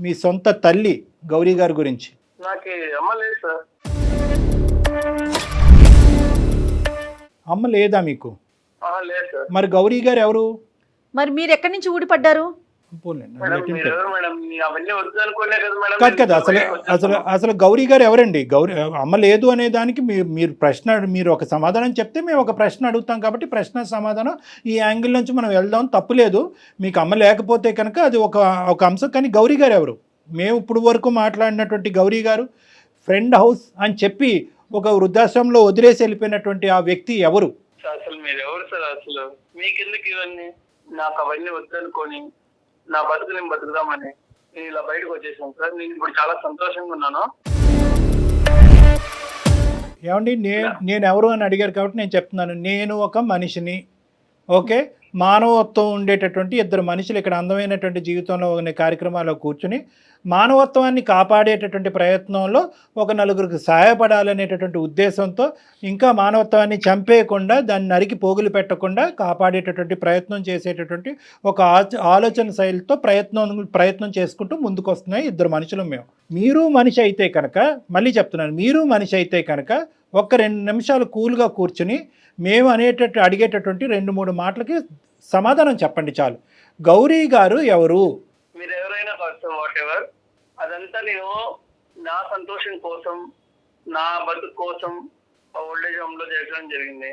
B: మీ సొంత తల్లి గౌరీ గారి గురించి.
F: నాకు అమ్మ లేదు సార్.
B: అమ్మ లేదా మీకు?
F: లేదు సార్.
B: మరి గౌరీ గారు ఎవరు?
E: మరి మీరు ఎక్కడి నుంచి ఊడిపడ్డారు?
B: కాదు కదా, అసలు గౌరీ గారు ఎవరండి? గౌరీ అమ్మ లేదు అనే దానికి మీరు ఒక సమాధానం చెప్తే మేము ఒక ప్రశ్న అడుగుతాం. కాబట్టి ప్రశ్న సమాధానం ఈ యాంగిల్ నుంచి మనం వెళ్దాం, తప్పులేదు. మీకు అమ్మ లేకపోతే కనుక అది ఒక అంశం. కానీ గౌరీ గారు ఎవరు? మేము ఇప్పుడు వరకు మాట్లాడినటువంటి గౌరీ గారు ఫ్రెండ్ హౌస్ అని చెప్పి ఒక వృద్ధాశ్రమంలో వదిలేసి వెళ్ళిపోయినటువంటి ఆ వ్యక్తి ఎవరు?
F: అసలు మీరు ఎవరు సార్? అసలు మీకెందుకు ఇవన్నీ? నాకు అవన్నీ వద్దనుకొని నా బతుకు నేను బతుకుదామని నేను ఇలా బయటకు వచ్చేసాను సార్. నేను ఇప్పుడు చాలా సంతోషంగా ఉన్నాను.
B: ఏమండి, నేను ఎవరు అని అడిగారు కాబట్టి నేను చెప్తున్నాను. నేను ఒక మనిషిని, ఓకే, మానవత్వం ఉండేటటువంటి ఇద్దరు మనుషులు ఇక్కడ అందమైనటువంటి జీవితంలో ఉన్న కార్యక్రమాల్లో కూర్చుని మానవత్వాన్ని కాపాడేటటువంటి ప్రయత్నంలో ఒక నలుగురికి సహాయపడాలనేటటువంటి ఉద్దేశంతో, ఇంకా మానవత్వాన్ని చంపేయకుండా దాన్ని నరికి పోగులు పెట్టకుండా కాపాడేటటువంటి ప్రయత్నం చేసేటటువంటి ఒక ఆలోచన శైలితో ప్రయత్నం చేసుకుంటూ ముందుకు వస్తున్నాయి ఇద్దరు మనుషులు మేము. మీరు మనిషి అయితే కనుక, మళ్ళీ చెప్తున్నాను, మీరు మనిషి అయితే కనుక ఒక్క 2 నిమిషాలు కూల్గా కూర్చుని మేము అడిగేటటువంటి 2-3 మాటలకి సమాధానం చెప్పండి చాలు. గౌరీ గారు ఎవరు?
F: మీరు ఎవరైనా వాట్ ఎవర్, అదంతా నేను నా సంతోషం కోసం, నా బతుకు కోసం ఓల్డేజ్ హోమ్ లో చేయడం జరిగింది.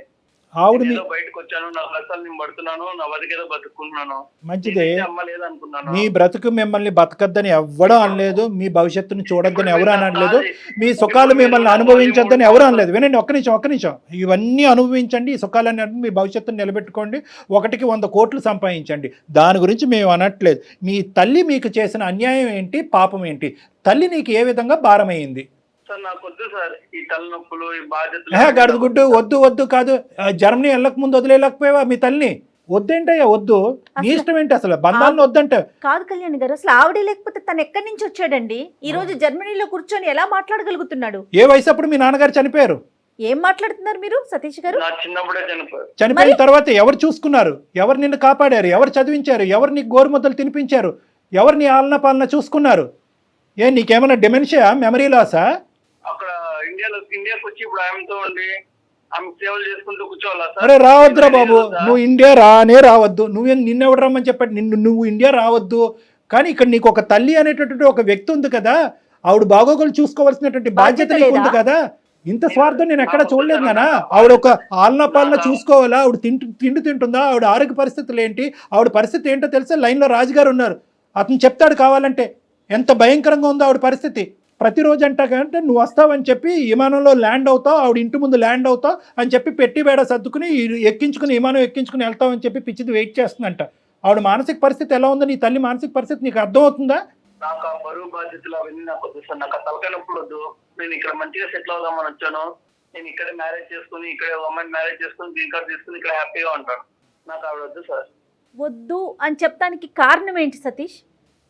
B: ఆవిడ
F: బయటకు వచ్చాను, నా కష్టాలు నేను పడుతున్నాను, నా బతికేదో బతుకున్నాను.
B: మంచిదే,
F: అమ్మ లేదనుకున్నాను.
B: మీ బ్రతుకు మిమ్మల్ని బతకద్దని ఎవ్వడూ అనలేదు, మీ భవిష్యత్తును చూడొద్దని ఎవరు అనలేదు, మీ సుఖాలు మిమ్మల్ని అనుభవించొద్దని ఎవరు అనలేదు. వినండి, ఒక్క నిమిషం, ఇవన్నీ అనుభవించండి, ఈ సుఖాలని మీ భవిష్యత్తును నిలబెట్టుకోండి, 1కి 100 కోట్లు సంపాదించండి, దాని గురించి మేము అనట్లేదు. మీ తల్లి మీకు చేసిన అన్యాయం ఏంటి, పాపం ఏంటి? తల్లి నీకు ఏ విధంగా భారమైంది?
F: నాకు వద్దు సార్ ఈ తలనొప్పులు, ఈ బాధ్యతలు.
B: గడుగుడ్డు వద్దు కాదు. జర్మనీ వెళ్ళక ముందు వదిలేకపోయావా మీ తల్లిని? వద్దేంటయ్యా, వద్దు, నీ ఇష్టం ఏంటి? అసలు బంధాలను వద్దంటే
E: కాదు కళ్యాణ్ గారు, అసలు ఆవిడే లేకపోతే తను ఎక్కడి నుంచి వచ్చాడండి? ఈ రోజు జర్మనీలో కూర్చొని ఎలా మాట్లాడగలుగుతున్నాడు?
B: ఏ వయసు అప్పుడు మీ నాన్నగారు చనిపోయారు?
E: ఏం మాట్లాడుతున్నారు మీరు సతీష్ గారు?
F: చిన్నప్పుడే చనిపోయారు.
B: చనిపోయిన తర్వాత ఎవరు చూసుకున్నారు? ఎవరు నిన్ను కాపాడారు? ఎవరు చదివించారు? ఎవరు నీకు గోరుముద్దలు తినిపించారు? ఎవరు నీ ఆలన పాలన చూసుకున్నారు? నీకేమైనా డిమెన్షియా, మెమరీ లాసా?
F: అక్కడ ఇండియాకి వచ్చి ఇప్పుడు ఆమెతో ఉండి ఆమె సేవలు చేసుకుంటూ కూర్చోవాలా సార్?
B: అరే రావద్దురా బాబు, నువ్వు ఇండియా రావద్దు. నిన్నెవడు రమ్మని చెప్పాడు? నువ్వు ఇండియా రావద్దు. కానీ ఇక్కడ నీకు ఒక తల్లి అనేటటువంటి ఒక వ్యక్తి ఉంది కదా, ఆవిడ బాగోగులు చూసుకోవాల్సినటువంటి బాధ్యత నీకు ఉంది కదా. ఇంత స్వార్థం నేను ఎక్కడ చూడలేదు నానా. ఆవిడ ఒక ఆలనా పాలన చూసుకోవాలా? ఆవిడ తిండి తింటుందా? ఆవిడ ఆరోగ్య పరిస్థితులు ఏంటి? ఆవిడ పరిస్థితి ఏంటో తెలుసా? లైన్లో రాజుగారు ఉన్నారు, అతను చెప్తాడు కావాలంటే ఎంత భయంకరంగా ఉందో ఆవిడ పరిస్థితి. ప్రతిరోజు అంటాకంటే నువ్వు వస్తావని చెప్పి విమానంలో ల్యాండ్ అవుతావు, ఆవిడ ఇంటి ముందు ల్యాండ్ అవుతావు అని చెప్పి పెట్టి బేడ సర్దుకుని విమానం ఎక్కించుకుని వెళ్తావని చెప్పి పిచ్చిది వెయిట్ చేస్తుందంట. ఆవిడ మానసిక పరిస్థితి ఎలా ఉందో, నీ తల్లి మానసిక పరిస్థితి నీకు అర్థం అవుతుందా?
F: నాకు ఆ బరువు బాధ్యతలు అవన్నీ నాకు వద్దు సార్. నాకు ఆ తలకాయనప్పుడు వద్దు. నేను ఇక్కడ మంచిగా సెటిల్ అవుదామని వచ్చాను. నేను ఇక్కడే మ్యారేజ్ చేసుకుని, ఇక్కడే అమ్మాయిని మ్యారేజ్ చేసుకుని, గ్రీన్ కార్డ్ తీసుకుని ఇక్కడ హ్యాపీగా ఉంటాను. నాకు ఆవిడ వద్దు సార్.
E: వద్దు అని చెప్పడానికి కారణం ఏంటి సతీష్?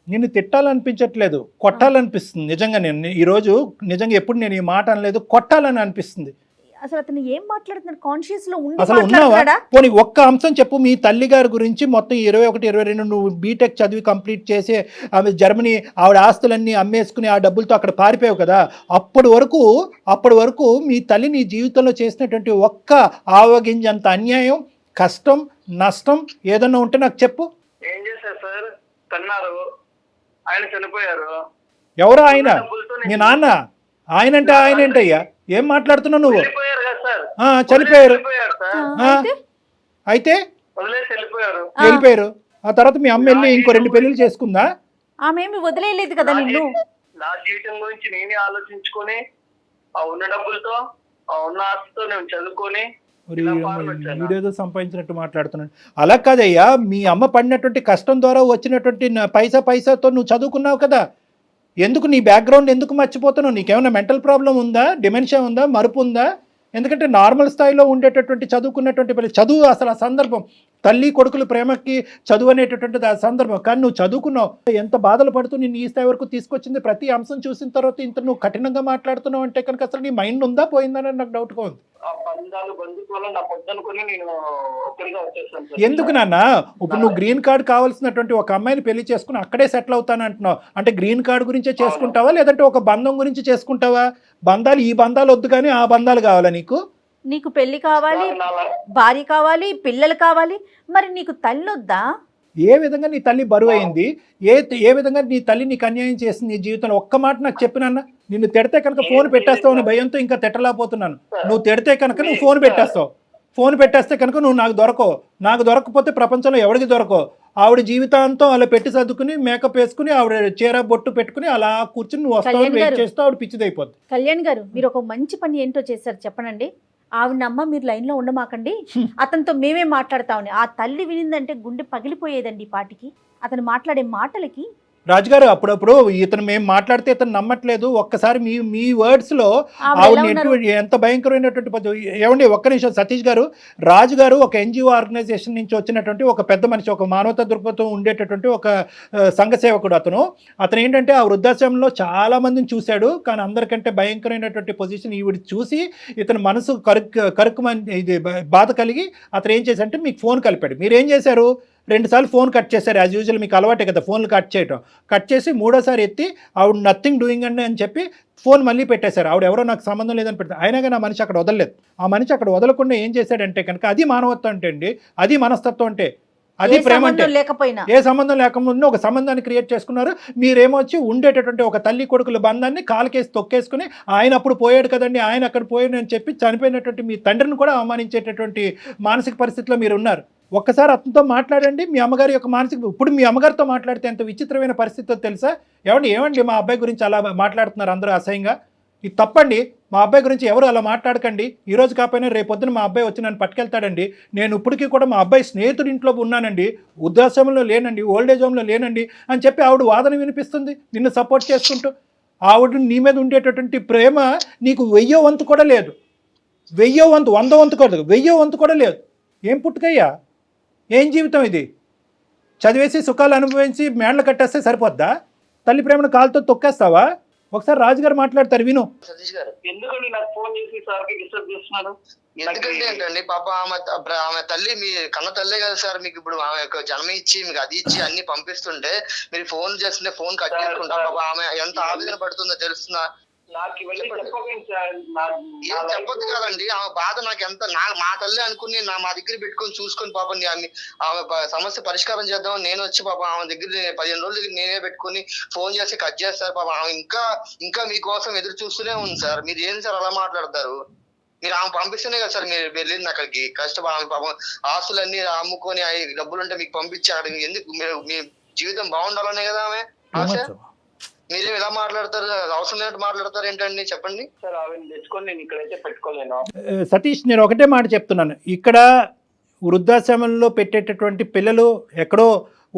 B: నిన్ను తిట్టాలనిపించట్లేదు, కొట్టాలనిపిస్తుంది. నిజంగా నేను ఈరోజు నిజంగా ఎప్పుడు నేను ఈ మాట అనలేదు, కొట్టాలని అనిపిస్తుంది.
E: అసలు అతను ఏం మాట్లాడుతున్నాడు? కాన్షియస్ లో ఉండి
B: అసలు ఉన్నావా?
E: మాట్లాడుతున్నాడా?
B: పోనీ ఒక్క అంశం చెప్పు. మీ తల్లి గారి గురించి మొత్తం 21, 22 నువ్వు బీటెక్ చదివి కంప్లీట్ చేసి ఆమె జర్మనీ ఆవిడ ఆస్తులన్నీ అమ్మేసుకుని ఆ డబ్బులతో అక్కడ పారిపోయావు కదా. అప్పటి వరకు మీ తల్లి నీ జీవితంలో చేసినటువంటి ఒక్క ఆవగింజంత అన్యాయం, కష్టం, నష్టం ఏదన్నా ఉంటే నాకు చెప్పు.
F: ఏం చేశారు సార్? తన్నారు, ఆయన చనిపోయారు.
B: ఎవరు ఆయన? మీ నాన్న? ఆయన అంటే ఆయన ఏంటయ్యా? ఏం మాట్లాడుతున్నావు నువ్వు? చనిపోయారు. అయితే వెళ్ళిపోయారు. ఆ తర్వాత మీ అమ్మ వెళ్ళి ఇంకో 2 పెళ్లిళ్ళు చేసుకుందా?
E: ఆమె ఏమి వదిలేయలేదు కదా నిన్ను.
F: నా జీవితం గురించి నేనే ఆలోచించుకొని ఆ ఉన్న డబ్బులతో, ఆ ఉన్న ఆస్తితో నేను చదువుకొని
B: వీడేదో సంపాదించినట్టు మాట్లాడుతున్నాడు. అలా కాదయ్యా, మీ అమ్మ పడినటువంటి కష్టం ద్వారా వచ్చినటువంటి పైసాతో నువ్వు చదువుకున్నావు కదా. ఎందుకు నీ బ్యాక్గ్రౌండ్ ఎందుకు మర్చిపోతున్నావు? నీకేమైనా మెంటల్ ప్రాబ్లం ఉందా? డిమెన్షియా ఉందా? మరుపు ఉందా? ఎందుకంటే నార్మల్ స్థాయిలో ఉండేటటువంటి చదువుకున్నటువంటి పిల్లలు చదువు అసలు ఆ సందర్భం తల్లి కొడుకుల ప్రేమకి చదువు అనేటటువంటిది ఆ సందర్భం. కానీ నువ్వు చదువుకున్నావు, ఎంత బాధలు పడుతూ నిన్ను ఈ స్థాయి వరకు తీసుకొచ్చింది. ప్రతి అంశం చూసిన తర్వాత ఇంత నువ్వు కఠినంగా మాట్లాడుతున్నావు అంటే కనుక అసలు నీ మైండ్ ఉందా పోయిందని నాకు డౌట్గా ఉంది.
F: ఆ బంధాలు బంధుత్వాలు నాకు వద్దనుకుని నేను ఒక్కడిగా వచ్చేస్తాను సార్.
B: ఎందుకు నాన్న? ఇప్పుడు నువ్వు గ్రీన్ కార్డ్ కావాల్సినటువంటి ఒక అమ్మాయిని పెళ్లి చేసుకుని అక్కడే సెటిల్ అవుతాను అంటున్నావు. అంటే గ్రీన్ కార్డ్ గురించే చేసుకుంటావా, లేదంటే ఒక బంధం గురించి చేసుకుంటావా? బంధాలు ఈ బంధాలు వద్దు కానీ ఆ బంధాలు కావాలా నీకు?
E: నీకు పెళ్లి కావాలి, భార్య కావాలి, పిల్లలు కావాలి, మరి నీకు తల్లి వద్దా?
B: ఏ విధంగా నీ తల్లి బరువు అయింది? ఏ విధంగా నీ తల్లి నీకు అన్యాయం చేసింది నీ జీవితంలో? ఒక్క మాట నాకు చెప్పినాన్న. నిన్ను తిడితే కనుక ఫోన్ పెట్టేస్తావు అని భయంతో ఇంకా తిట్టలేకపోతున్నాను. నువ్వు తిడితే కనుక నువ్వు ఫోన్ పెట్టేస్తావు. ఫోన్ పెట్టేస్తే కనుక నువ్వు నాకు దొరకవు. నాకు దొరకకపోతే ప్రపంచంలో ఎవరికి దొరకవు. ఆవిడ జీవితాంతం అలా పెట్టి సర్దుకుని మేకప్ వేసుకుని ఆవిడ చీర బొట్టు పెట్టుకుని అలా కూర్చుని నువ్వు వస్తావు వెయిట్ చేస్తూ ఆవిడ పిచ్చిదైపోద్ది.
E: కళ్యాణ్ గారు, మీరు ఒక మంచి పని ఏంటో చేశారు చెప్పనండి. ఆవిడమ్మ మీరు లైన్లో ఉండమాకండి, అతనితో మేమే మాట్లాడతామని. ఆ తల్లి వినిందంటే గుండె పగిలిపోయేదండి ఈ పాటికి. అతను మాట్లాడే మాటలకి.
B: రాజుగారు అప్పుడప్పుడు ఇతను మేము మాట్లాడితే ఇతను నమ్మట్లేదు. ఒక్కసారి మీ వర్డ్స్ లో ఆవిడ ఎంత భయంకరమైనటువంటి పద్ధతి. ఏమండి ఒక్క నిమిషం సతీష్ గారు, రాజు గారు ఒక ఎన్జిఓ ఆర్గనైజేషన్ నుంచి వచ్చినటువంటి ఒక పెద్ద మనిషి, ఒక మానవతా దృక్పథం ఉండేటటువంటి ఒక సంఘ సేవకుడు. అతను ఏంటంటే ఆ వృద్ధాశ్రమంలో చాలా మందిని చూశాడు. కానీ అందరికంటే భయంకరమైనటువంటి పొజిషన్ ఈవిడ చూసి ఇతను మనసు ఇది బాధ కలిగి అతను ఏం చేశారంటే మీకు ఫోన్ కలిపాడు. మీరు ఏం చేశారు? 2 సార్లు ఫోన్ కట్ చేశారు. యాజ్ యూజువల్ మీకు అలవాటే కదా ఫోన్లు కట్ చేయటం. కట్ చేసి 3ఓసారి ఎత్తి ఆవిడ నథింగ్ డూయింగ్ అండి అని చెప్పి ఫోన్ మళ్ళీ పెట్టేశారు. ఆవిడ ఎవరో నాకు సంబంధం లేదని పెడతారు. అయినా కానీ ఆ మనిషి అక్కడ వదలలేదు. ఆ మనిషి అక్కడ వదలకుండా ఏం చేశాడంటే కనుక అది మానవత్వం అంటే అండి, అది మనస్తత్వం అంటే, అది ప్రేమ అంటే.
E: లేకపోయినా
B: ఏ సంబంధం లేకుండా ఒక సంబంధాన్ని క్రియేట్ చేసుకున్నారు. మీరేమొచ్చి ఉండేటటువంటి ఒక తల్లి కొడుకుల బంధాన్ని కాలకేసి తొక్కేసుకుని ఆయన అప్పుడు పోయాడు కదండి, ఆయన అక్కడ పోయాడు అని చెప్పి చనిపోయినటువంటి మీ తండ్రిని కూడా అవమానించేటటువంటి మానసిక పరిస్థితిలో మీరు ఉన్నారు. ఒక్కసారి అతనితో మాట్లాడండి. మీ అమ్మగారి యొక్క మానసిక ఇప్పుడు మీ అమ్మగారితో మాట్లాడితే ఎంత విచిత్రమైన పరిస్థితితో తెలుసా? ఏమండి మా అబ్బాయి గురించి అలా మాట్లాడుతున్నారు అందరూ అసహ్యంగా. ఇది తప్పండి. మా అబ్బాయి గురించి ఎవరు అలా మాట్లాడకండి. ఈరోజు కాకపోయినా రేపొద్దున మా అబ్బాయి వచ్చి నన్ను పట్టుకెళ్తాడండి. నేను ఇప్పటికీ కూడా మా అబ్బాయి స్నేహితుడి ఇంట్లో ఉన్నానండి, వృద్ధాశ్రమంలో లేనండి, ఓల్డేజ్ హోమ్లో లేనండి అని చెప్పి ఆవిడ వాదన వినిపిస్తుంది నిన్ను సపోర్ట్ చేసుకుంటూ. ఆవిడ నీ మీద ఉండేటటువంటి ప్రేమ నీకు 1000వ వంతు కూడా లేదు. 1000వ వంతు, 100వ వంతు కూడా, 1000వ వంతు కూడా లేదు. ఏం పుట్టుకయ్యా, ఏం జీవితం ఇది? చదివేసి సుఖాలు అనుభవించి మేడలు కట్టేస్తే సరిపోద్దా? తల్లి ప్రేమను కాలుతో తొక్కేస్తావా? ఒకసారి రాజుగారు మాట్లాడతారు, విను.
C: సతీష్ గారు,
F: ఎందుకండి నాకు ఫోన్ చేసి సార్కి డిస్టర్బ్ చేస్తున్నారు?
C: ఎందుకంటే ఏంటండి పాప ఆమె తల్లి మీ కన్న తల్లే కదా సార్. మీకు ఇప్పుడు ఆమె యొక్క జన్మ ఇచ్చి మీకు అది ఇచ్చి అన్ని పంపిస్తుంటే మీరు ఫోన్ చేస్తుంటే ఫోన్ కట్ చేసుకుంటా. పాప ఆమె ఎంత ఆవేదన పడుతుందో తెలుస్తుందా?
F: నాకు ఇవన్నీ
C: ఏం చెప్పొద్దు కదండి. ఆమె బాధ నాకు ఎంత, మా తల్లి అనుకుని మా దగ్గర పెట్టుకొని చూసుకొని పాపం ఆమె సమస్య పరిష్కారం చేద్దామని నేను వచ్చి పాప ఆమె దగ్గర 15 రోజుల దగ్గర నేనే పెట్టుకుని ఫోన్ చేసి కట్ చేస్తారు. పాప ఆమె ఇంకా మీకోసం ఎదురు చూస్తూనే ఉంది సార్. మీరు ఏం సార్ అలా మాట్లాడతారు? మీరు ఆమె పంపిస్తేనే కదా సార్ మీరు వెళ్ళింది అక్కడికి. కష్టపడి ఆమె పాపం ఆస్తులన్నీ అమ్ముకొని డబ్బులు ఉంటే మీకు పంపించాడు. ఎందుకు మీ జీవితం బాగుండాలనే కదా ఆమె ఆశ. మీరేం ఇలా మాట్లాడతారు? అవసరం లేనట్టు మాట్లాడతారు ఏంటండి చెప్పండి
F: సార్. ఆవిడ తెచ్చుకొని నేను ఇక్కడైతే పెట్టుకోలేను.
B: సతీష్, నేను ఒకటే మాట చెప్తున్నాను. ఇక్కడ వృద్ధాశ్రమంలో పెట్టేటటువంటి పిల్లలు ఎక్కడో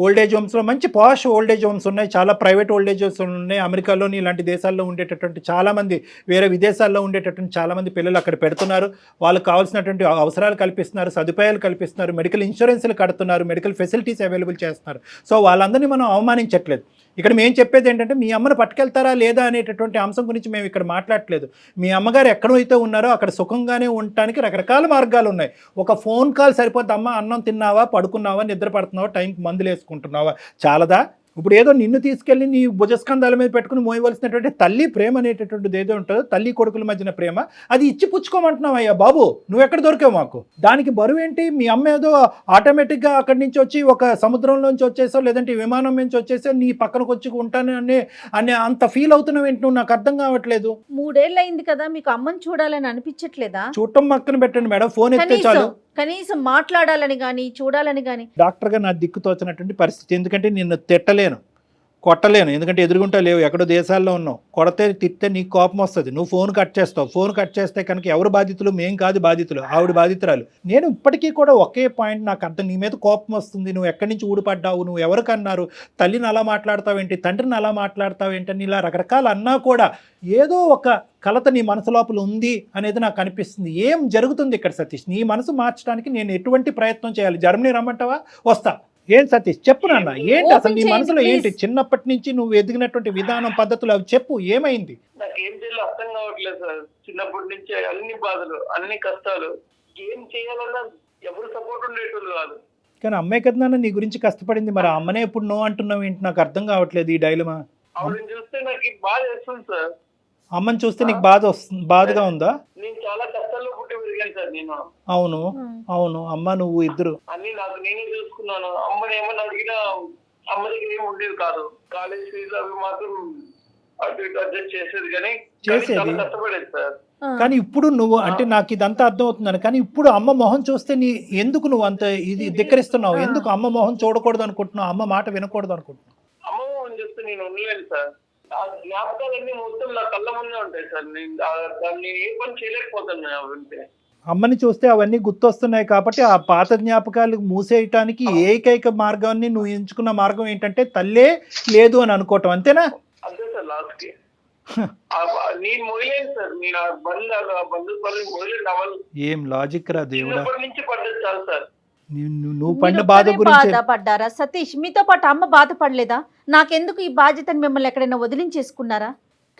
B: ఓల్డేజ్ హోమ్స్లో, మంచి పాష్ ఓల్డేజ్ హోమ్స్ ఉన్నాయి, చాలా ప్రైవేట్ ఓల్డేజ్ హోమ్స్ ఉన్నాయి. అమెరికాలోని ఇలాంటి దేశాల్లో ఉండేటటువంటి చాలామంది, వేరే విదేశాల్లో ఉండేటటువంటి చాలామంది పిల్లలు అక్కడ పెడుతున్నారు. వాళ్ళకి కావాల్సినటువంటి అవసరాలు కల్పిస్తున్నారు, సదుపాయాలు కల్పిస్తున్నారు, మెడికల్ ఇన్సూరెన్స్లు కడుతున్నారు, మెడికల్ ఫెసిలిటీస్ అవైలబుల్ చేస్తున్నారు. సో వాళ్ళందరినీ మనం అవమానించట్లేదు. ఇక్కడ మేము చెప్పేది ఏంటంటే మీ అమ్మను పట్టుకెళ్తారా లేదా అనేటటువంటి అంశం గురించి మేము ఇక్కడ మాట్లాడట్లేదు. మీ అమ్మగారు ఎక్కడైతే ఉన్నారో అక్కడ సుఖంగానే ఉండటానికి రకరకాల మార్గాలు ఉన్నాయి. ఒక ఫోన్ కాల్ సరిపోద్ది. అమ్మ అన్నం తిన్నావా, పడుకున్నావా, నిద్ర పడుతున్నావా, టైంకి మందులు వేసుకుంటున్నావా, చాలదా? ఇప్పుడు ఏదో నిన్ను తీసుకెళ్ళి నీ భుజస్కంధాల మీద పెట్టుకుని మోయవలసినటువంటి తల్లి ప్రేమ అనేటటువంటిది ఏదో ఉంటుందో, తల్లి కొడుకుల మధ్యన ప్రేమ, అది ఇచ్చి పుచ్చుకోమంటున్నావు. అయ్యా బాబు, నువ్వు ఎక్కడ దొరికావు మాకు? దానికి బరువు ఏంటి? మీ అమ్మ ఏదో ఆటోమేటిక్గా అక్కడి నుంచి వచ్చి ఒక సముద్రంలోంచి వచ్చేసావు, లేదంటే విమానం నుంచి వచ్చేసావు, నీ పక్కనకు వచ్చి ఉంటాను అనే అంత ఫీల్ అవుతున్నావు ఏంటి? నువ్వు నాకు అర్థం కావట్లేదు.
E: 3 ఏళ్ళు అయింది కదా, మీకు అమ్మని చూడాలని అనిపించట్లేదా?
B: చూడటం పక్కన పెట్టండి మేడం, ఫోన్ ఎత్తే చాలు.
E: కనీసం మాట్లాడాలని కానీ చూడాలని కానీ.
B: డాక్టర్గా నా దిక్కు తోచినటువంటి పరిస్థితి. ఎందుకంటే నిన్ను తిట్టలేను, కొట్టలేను, ఎందుకంటే ఎదురుగుంటా లేవు, ఎక్కడో దేశాల్లో ఉన్నావు. కొడితే తిట్టే నీకు కోపం వస్తుంది, నువ్వు ఫోన్ కట్ చేస్తావు. ఫోన్ కట్ చేస్తే కనుక ఎవరు బాధితులు? మేం కాదు బాధితులు, ఆవిడ బాధితురాలు. నేను ఇప్పటికీ కూడా ఒకే పాయింట్ నాకు అర్థం, నీ మీద కోపం వస్తుంది, నువ్వు ఎక్కడి నుంచి ఊడిపడ్డావు, నువ్వు ఎవరికన్నారు, తల్లిని అలా మాట్లాడతావేంటి, తండ్రిని అలా మాట్లాడతావేంటి అని ఇలా రకరకాలు అన్నా కూడా ఏదో ఒక కలత నీ మనసు లోపల ఉంది అనేది నాకు అనిపిస్తుంది. ఏం జరుగుతుంది ఇక్కడ సతీష్? నీ మనసు మార్చడానికి నేను ఎటువంటి ప్రయత్నం చేయాలి? జర్మనీ రమ్మంటావా? వస్తా. ఏం సతీష్ చెప్పు నాన్న, ఏంటి అసలు నీ మనసులో ఏంటి? చిన్నప్పటి నుంచి నువ్వు ఎదిగినటువంటి విధానం, పద్ధతులు అవి చెప్పు, ఏమైంది?
F: నాకు ఏం చేయాలో అర్థం కావట్లేదు సార్. చిన్నప్పటి నుంచి అన్ని బాధలు, అన్ని కష్టాలు, ఏం చేయాలన్నా ఎవరు సపోర్ట్ ఉండేటోళ్ళు కాదు.
B: కానీ అమ్మాయి కదా నాన్న నీ గురించి కష్టపడింది, మరి ఆ అమ్మనే ఇప్పుడు నో అంటున్నావు ఏంటి? నాకు అర్థం కావట్లేదు ఈ డైలమా.
F: ఆవిడని చూస్తే నాకు బాధ వేస్తుంది సార్.
B: అమ్మని చూస్తే నీకు బాధ వస్తుంది, బాధగా ఉందా?
F: నేను చాలా కష్టాల్లో పుట్టి పెరిగాను సార్ నేను.
B: అవును అవును, అమ్మ నువ్వు ఇద్దరు
F: అన్ని నాకు నేనే చూసుకున్నాను. అమ్మని ఏమన్నా అడిగినా అమ్మ దగ్గర ఏమి ఉండేది కాదు. కాలేజ్ ఫీజు అవి మాత్రం అటు ఇటు అడ్జస్ట్ చేసేది, కానీ చాలా కష్టపడేది సార్.
B: కానీ ఇప్పుడు నువ్వు అంటే నాకు ఇదంతా అర్థం అవుతుందని, కానీ ఇప్పుడు అమ్మ మొహం చూస్తే నీ ఎందుకు నువ్వు అంత ఇది ధిక్కరిస్తున్నావు? ఎందుకు అమ్మ మొహం చూడకూడదు అనుకుంటున్నావు? అమ్మ మాట వినకూడదు అనుకుంటున్నావు?
F: అమ్మ మొహం చూస్తే నేను ఉండలేను సార్. ఆ జ్ఞాపకాలన్నీ మొత్తం నా కళ్ళ ముందే ఉంటాయి సార్. నేను ఏ పని చేయలేకపోతాను అవంటే.
B: అమ్మని చూస్తే అవన్నీ గుర్తొస్తున్నాయి కాబట్టి ఆ పాత జ్ఞాపకాలు మూసేయటానికి ఏకైక మార్గాన్ని నువ్వు ఎంచుకున్న మార్గం ఏంటంటే తల్లే లేదు అని అనుకోవటం, అంతేనా?
F: అంతే సార్. లాస్ట్ కి నేను మొదలేను సార్. నేను ఆ బంధు పనులు మొదలేను అవ్వాలి.
B: ఏం లాజిక్ రా దేవుడా.
F: చిన్నప్పటి నుంచి పడ్డది చాలు సార్.
B: నువ్వు పడిన బాధ గురించి
E: బాధపడ్డారా సతీష్? మీతో పాటు అమ్మ బాధపడలేదా? నాకెందుకు ఈ బాధ్యతని మిమ్మల్ని ఎక్కడైనా వదిలించేసుకున్నారా?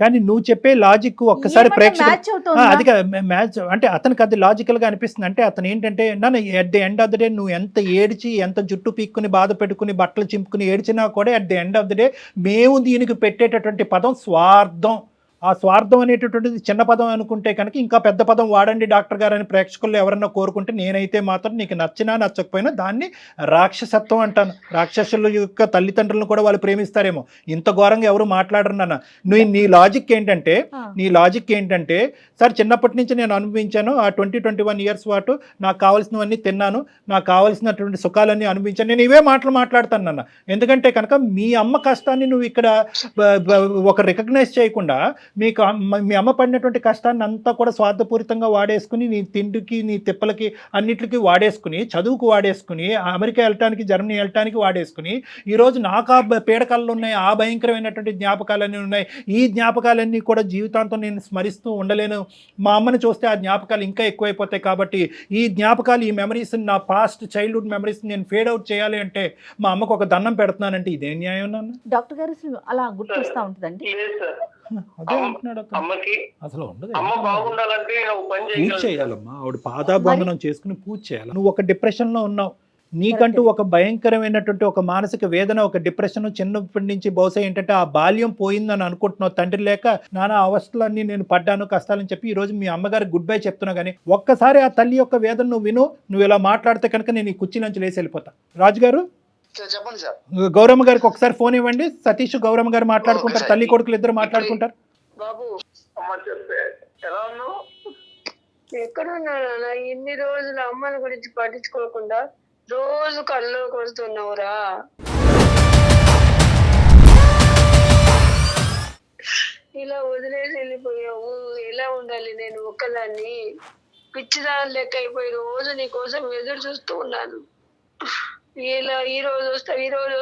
B: కానీ నువ్వు చెప్పే లాజిక్ ఒక్కసారి
E: మ్యాచ్ అవుతుందా?
B: అది మ్యాచ్ అంటే అతనికి అది లాజికల్ గా అనిపిస్తుంది. అంటే అతను ఏంటంటే నన్ను at the end of the day నువ్వు ఎంత ఏడ్చి ఎంత జుట్టు పీక్కుని బాధ పెట్టుకుని బట్టలు చింపుకుని ఏడ్చినా కూడా at the end of the day మేము దీనికి పెట్టేటటువంటి పదం స్వార్థం. ఆ స్వార్థం అనేటటువంటిది చిన్న పదం అనుకుంటే కనుక ఇంకా పెద్ద పదం వాడండి డాక్టర్ గారు అని ప్రేక్షకులు ఎవరన్నా కోరుకుంటే నేనైతే మాత్రం నీకు నచ్చినా నచ్చకపోయినా దాన్ని రాక్షసత్వం అంటాను. రాక్షసుల యొక్క తల్లిదండ్రులను కూడా వాళ్ళు ప్రేమిస్తారేమో, ఇంత ఘోరంగా ఎవరు మాట్లాడరు నాన్న. నీ లాజిక్ ఏంటంటే సార్ చిన్నప్పటి నుంచి నేను అనుభవించాను ఆ 20-21 ఇయర్స్ పాటు నాకు కావాల్సినవన్నీ తిన్నాను, నాకు కావాల్సినటువంటి సుఖాలన్నీ అనుభవించాను, నేను ఇవే మాటలు మాట్లాడతాను నాన్న. ఎందుకంటే కనుక మీ అమ్మ కష్టాన్ని నువ్వు ఇక్కడ ఒక రికగ్నైజ్ చేయకుండా మీ అమ్మ పడినటువంటి కష్టాన్ని అంతా కూడా స్వార్థపూరితంగా వాడేసుకుని నీ తిండికి నీ తిప్పలకి అన్నిటికీ వాడేసుకుని, చదువుకు వాడేసుకుని, అమెరికా వెళ్ళటానికి జర్మనీ వెళ్ళటానికి వాడేసుకుని, ఈరోజు నాకు ఆ పీడకలు ఉన్నాయి, ఆ భయంకరమైనటువంటి జ్ఞాపకాలన్నీ ఉన్నాయి, ఈ జ్ఞాపకాలన్నీ కూడా జీవితాంతం నేను స్మరిస్తూ ఉండలేను, మా అమ్మని చూస్తే ఆ జ్ఞాపకాలు ఇంకా ఎక్కువైపోతాయి, కాబట్టి ఈ జ్ఞాపకాలు ఈ మెమరీస్ నా పాస్ట్ చైల్డ్హుడ్ మెమరీస్ నేను ఫేడ్ అవుట్ చేయాలి అంటే మా అమ్మకు ఒక దండం పెడుతున్నానంటే ఇదేం న్యాయం నాన్న?
E: డాక్టర్ గారు అలా గుర్తొస్తా ఉంటుందండి.
B: అదే అంటున్నాడు
F: అమ్మకి
B: అసలు ఉండదు.
F: అమ్మ బాగుండాలంటే
B: పూజ చేయాలమ్మా, ఆవిడ పాదాబంధనం చేసుకుని పూజ చేయాలి. నువ్వు ఒక డిప్రెషన్ లో ఉన్నావు, నీకంటూ ఒక భయంకరమైనటువంటి ఒక మానసిక వేదన, ఒక డిప్రెషన్ చిన్నప్పటి నుంచి బహుశా ఏంటంటే ఆ బాల్యం పోయిందని అనుకుంటున్నావు, తండ్రి లేక నానా అవస్థలన్నీ నేను పడ్డాను కష్టాలని చెప్పి ఈ రోజు మీ అమ్మగారికి గుడ్ బై చెప్తున్నా. కానీ ఒక్కసారి ఆ తల్లి యొక్క వేదన నువ్వు విను, నువ్వు ఇలా మాట్లాడితే కనుక నేను ఈ కుర్చీ నుంచి లేచి వెళ్ళిపోతా. రాజు గారు
C: చెప్పండి సార్.
B: గౌరమ్మ గారికి ఒకసారి ఫోన్ ఇవ్వండి. సతీష్ గౌరమ్మ గారు మాట్లాడుకుంటారు, తల్లి కొడుకులు ఇద్దరు మాట్లాడుకుంటారు.
D: బాబు
F: అమ్మ చెప్తే ఎలా ఉన్నావు?
D: ఎక్కడున్నా ఇన్ని రోజులు అమ్మని గురించి పట్టించుకోకుండా రోజు కళ్ళు కొడుతున్నావురా. ఇలా వదిలేసి వెళ్ళిపోయావు. ఎలా ఉండాలి నేను ఒక్కదాన్ని? పిచ్చిదాని లెక్క అయిపోయి రోజు నీ కోసం ఎదురు చూస్తూ ఉన్నాను. ఇలా ఈ రోజు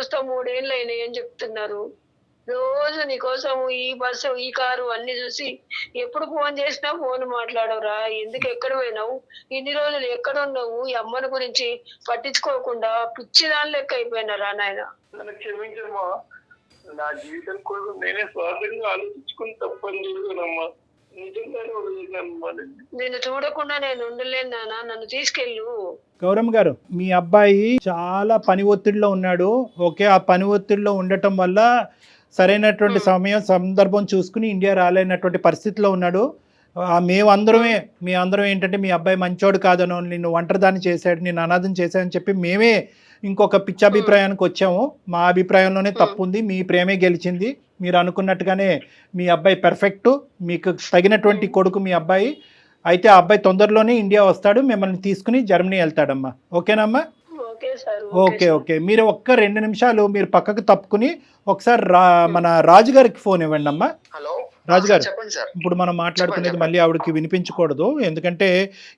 D: వస్తావు 3 ఏళ్ళు అయినాయి అని చెప్తున్నారు. రోజు నీకోసము ఈ బస్సు ఈ కారు అన్ని చూసి ఎప్పుడు ఫోన్ చేసినా ఫోన్ మాట్లాడవురా. ఎందుకు ఎక్కడ పోయినావు? ఇన్ని రోజులు ఎక్కడ ఉన్నావు? ఈ అమ్మని గురించి పట్టించుకోకుండా పిచ్చిదాని లెక్క అయిపోయినారా నాయన.
F: నన్ను క్షమించమ్మా. నా జీవితం కోసం నేనే స్వార్థంగా ఆలోచించుకుని తప్పని చూసానమ్మా. నిజంగానే వదిలేనమ్మా.
D: నేను చూడకుండా నేను ఉండలేను నాన్న, నన్ను తీసుకెళ్ళు.
B: గౌరమ్మ గారు, మీ అబ్బాయి చాలా పని ఒత్తిడిలో ఉన్నాడు. ఓకే, ఆ పని ఒత్తిడిలో ఉండటం వల్ల సరైనటువంటి సమయం సందర్భం చూసుకుని ఇండియా రాలేనటువంటి పరిస్థితిలో ఉన్నాడు. మీ అందరం ఏంటంటే మీ అబ్బాయి మంచోడు కాదనో, నిన్ను ఒంటరిదాన్ని చేశాడు, నిన్ను అనాథం చేశాడని చెప్పి మేమే ఇంకొక పిచ్చాభిప్రాయానికి వచ్చాము. మా అభిప్రాయంలోనే తప్పు ఉంది, మీ ప్రేమే గెలిచింది. మీరు అనుకున్నట్టుగానే మీ అబ్బాయి పర్ఫెక్ట్, మీకు తగినటువంటి కొడుకు మీ అబ్బాయి. అయితే ఆ అబ్బాయి తొందరలోనే ఇండియా వస్తాడు, మిమ్మల్ని తీసుకుని జర్మనీ వెళ్తాడమ్మా. ఓకేనమ్మా?
D: Okay sir.
B: ఓకే ఓకే మీరు ఒక్క 2 నిమిషాలు మీరు పక్కకు తప్పుకుని ఒకసారి మన రాజు గారికి ఫోన్ ఇవ్వండి అమ్మా.
C: హలో
B: రాజుగారు
C: చెప్పండి సార్.
B: ఇప్పుడు మనం మాట్లాడుకునేది
C: చెప్పండి.
B: మళ్ళీ ఆవిడకి వినిపించకూడదు, ఎందుకంటే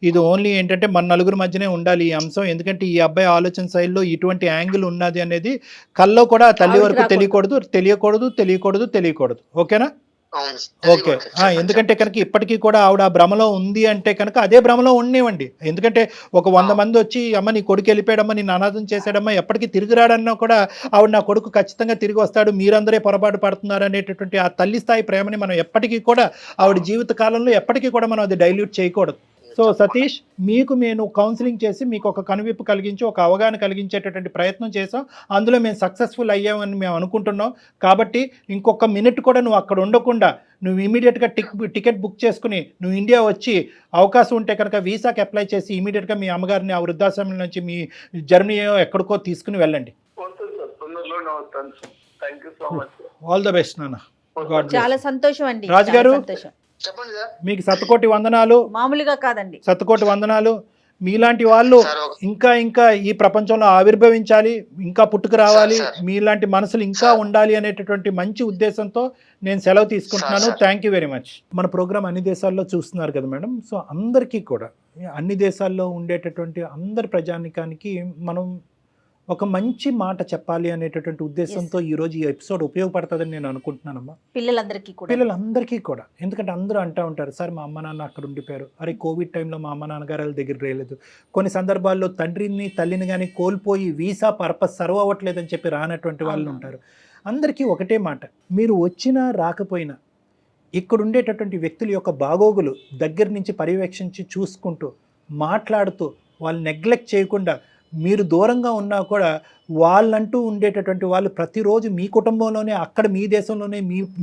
B: ఇది ఓన్లీ ఏంటంటే మన నలుగురు మధ్యనే ఉండాలి ఈ అంశం. ఎందుకంటే ఈ అబ్బాయి ఆలోచన శైలిలో ఇటువంటి యాంగిల్ ఉన్నది అనేది కల్లో కూడా తల్లి వరకు తెలియకూడదు. ఓకేనా?
C: అవును.
B: ఓకే. ఎందుకంటే కనుక ఇప్పటికీ కూడా ఆవిడ ఆ భ్రమలో ఉంది అంటే కనుక అదే భ్రమలో ఉండేవండి. ఎందుకంటే ఒక 100 మంది వచ్చి అమ్మ నీ కొడుకు వెళ్ళిపోయాడమ్మా, నీ అనాథం చేశాడమ్మా, ఎప్పటికీ తిరిగి రాడన్నా కూడా ఆవిడ నా కొడుకు ఖచ్చితంగా తిరిగి వస్తాడు, మీరందరే పొరపాటు పడుతున్నారు అనేటటువంటి ఆ తల్లి స్థాయి ప్రేమని మనం ఎప్పటికీ కూడా ఆవిడ జీవిత కాలంలో ఎప్పటికీ కూడా మనం అది డైల్యూట్ చేయకూడదు. సో సతీష్, మీకు నేను కౌన్సిలింగ్ చేసి మీకు ఒక కనువిప్పు కలిగించి ఒక అవగాహన కలిగించేటటువంటి ప్రయత్నం చేసాం. అందులో మేము సక్సెస్ఫుల్ అయ్యామని మేము అనుకుంటున్నాం. కాబట్టి ఇంకొక మినిట్ కూడా నువ్వు అక్కడ ఉండకుండా నువ్వు ఇమీడియట్గా టికెట్ బుక్ చేసుకుని నువ్వు ఇండియా వచ్చి అవకాశం ఉంటే కనుక వీసాకి అప్లై చేసి ఇమీడియట్గా మీ అమ్మగారిని ఆ వృద్ధాశ్రమం నుంచి మీ జర్మనీ ఎక్కడికో తీసుకుని వెళ్ళండి. ఆల్ ద బెస్ట్ నాన్న.
E: చాలా సంతోషం అండి.
B: రాజు గారు,
C: చెప్పండి సార్.
B: మీకు శతకోటి వందనాలు.
E: మామూలుగా కాదండి,
B: శతకోటి వందనాలు. మీలాంటి వాళ్ళు ఇంకా ఈ ప్రపంచంలో ఆవిర్భవించాలి, ఇంకా పుట్టుకు రావాలి, మీలాంటి మనసులు ఇంకా ఉండాలి అనేటటువంటి మంచి ఉద్దేశంతో నేను సెలవు తీసుకుంటున్నాను. Thank you very much. మన ప్రోగ్రామ్ అన్ని దేశాల్లో చూస్తున్నారు కదా మేడం. సో అందరికీ కూడా అన్ని దేశాల్లో ఉండేటటువంటి అందరి ప్రజానికానికి మనం ఒక మంచి మాట చెప్పాలి అనేటటువంటి ఉద్దేశంతో ఈరోజు ఈ ఎపిసోడ్ ఉపయోగపడుతుందని నేను అనుకుంటున్నానమ్మా. పిల్లలందరికీ కూడా. ఎందుకంటే అందరూ అంటూ ఉంటారు, సార్ మా అమ్మ నాన్న అక్కడ ఉండిపోయారు, అరే కోవిడ్ టైంలో మా అమ్మ నాన్నగారు వాళ్ళ దగ్గర రాలేదు, కొన్ని సందర్భాల్లో తండ్రిని తల్లిని కానీ కోల్పోయి వీసా పర్పస్ సర్వ్ అవ్వట్లేదని చెప్పి రానటువంటి వాళ్ళు ఉంటారు. అందరికీ ఒకటే మాట, మీరు వచ్చినా రాకపోయినా ఇక్కడ ఉండేటటువంటి వ్యక్తుల యొక్క బాగోగులు దగ్గర నుంచి పర్యవేక్షించి చూసుకుంటూ మాట్లాడుతూ వాళ్ళు నెగ్లెక్ట్ చేయకుండా మీరు దూరంగా ఉన్నా కూడా వాళ్ళంటూ ఉండేటటువంటి వాళ్ళు ప్రతిరోజు మీ కుటుంబంలోనే అక్కడ మీ దేశంలోనే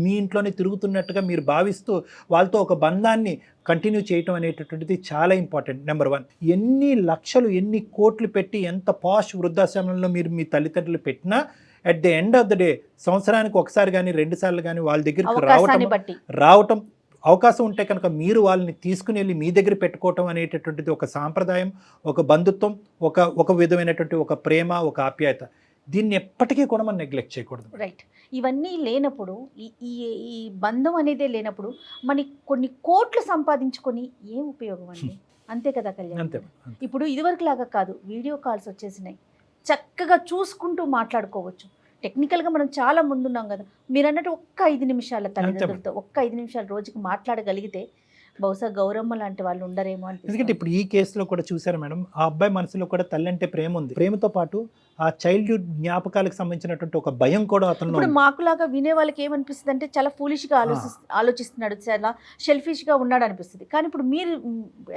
B: మీ ఇంట్లోనే తిరుగుతున్నట్టుగా మీరు భావిస్తూ వాళ్ళతో ఒక బంధాన్ని కంటిన్యూ చేయటం అనేటటువంటిది చాలా ఇంపార్టెంట్. నెంబర్ 1, ఎన్ని లక్షలు ఎన్ని కోట్లు పెట్టి ఎంత పాష్ వృద్ధాశ్రమంలో మీరు మీ తల్లిదండ్రులు పెట్టినా at the end of the day సంవత్సరానికి ఒకసారి కానీ 2 సార్లు కానీ వాళ్ళ దగ్గరికి రావటం అవకాశం ఉంటే కనుక మీరు వాళ్ళని తీసుకుని వెళ్ళి మీ దగ్గర పెట్టుకోవటం అనేటటువంటిది ఒక సాంప్రదాయం, ఒక బంధుత్వం, ఒక విధమైనటువంటి ఒక ప్రేమ, ఒక ఆప్యాయత. దీన్ని ఎప్పటికీ కూడా మనం నెగ్లెక్ట్ చేయకూడదు.
E: రైట్. ఇవన్నీ లేనప్పుడు ఈ బంధం అనేదే లేనప్పుడు మనకి కొన్ని కోట్లు సంపాదించుకొని ఏం ఉపయోగం అండి? అంతే కదా కళ్యాణ్.
B: అంతే.
E: ఇప్పుడు ఇదివరకు లాగా కాదు, వీడియో కాల్స్ వచ్చేసినాయి, చక్కగా చూసుకుంటూ మాట్లాడుకోవచ్చు. టెక్నికల్గా మనం చాలా ముందున్నాం కదా. మీరు అన్నట్టు ఒక్క 5 నిమిషాల తల్లిదండ్రులతో ఒక్క 5 నిమిషాలు రోజుకి మాట్లాడగలిగితే బహుశా గౌరమ్మ లాంటి వాళ్ళు ఉండరేమో అని.
B: ఎందుకంటే ఇప్పుడు ఈ కేసులో కూడా చూసారు మేడం, ఆ అబ్బాయి మనసులో కూడా తల్లి అంటే ప్రేమ ఉంది. ప్రేమతో పాటు ఆ చైల్డ్హుడ్ జ్ఞాపకాలకు సంబంధించినటువంటి ఒక భయం కూడా అతను.
E: ఇప్పుడు మాకులాగా వినే వాళ్ళకి ఏమనిపిస్తుంది అంటే చాలా ఫూలిష్గా ఆలోచిస్తున్నాడు, చాలా షెల్ఫిష్గా ఉన్నాడు అనిపిస్తుంది. కానీ ఇప్పుడు మీరు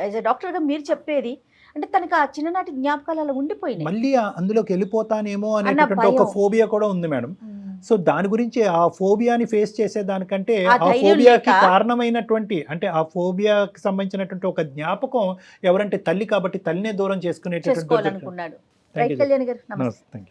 E: యాజ్ ఎ డాక్టర్గా మీరు చెప్పేది అంటే తనకి ఆ చిన్ననాటి జ్ఞాపకాలు అలా ఉండిపోయినాయి,
B: మళ్ళీ అందులోకి వెళ్ళిపోతానేమో అనేటువంటి ఒక ఫోబియా కూడా ఉంది మేడం. సో దాని గురించి ఆ ఫోబియాని ఫేస్ చేసేదానికంటే ఆ ఫోబియాకి కారణమైనటువంటి అంటే ఆ ఫోబియాకి సంబంధించినటువంటి ఒక జ్ఞాపకం ఎవరంటే తల్లి, కాబట్టి తల్లినే దూరం చేసుకునేటటువంటి.
E: కళ్యాణ్ గారు నమస్తే.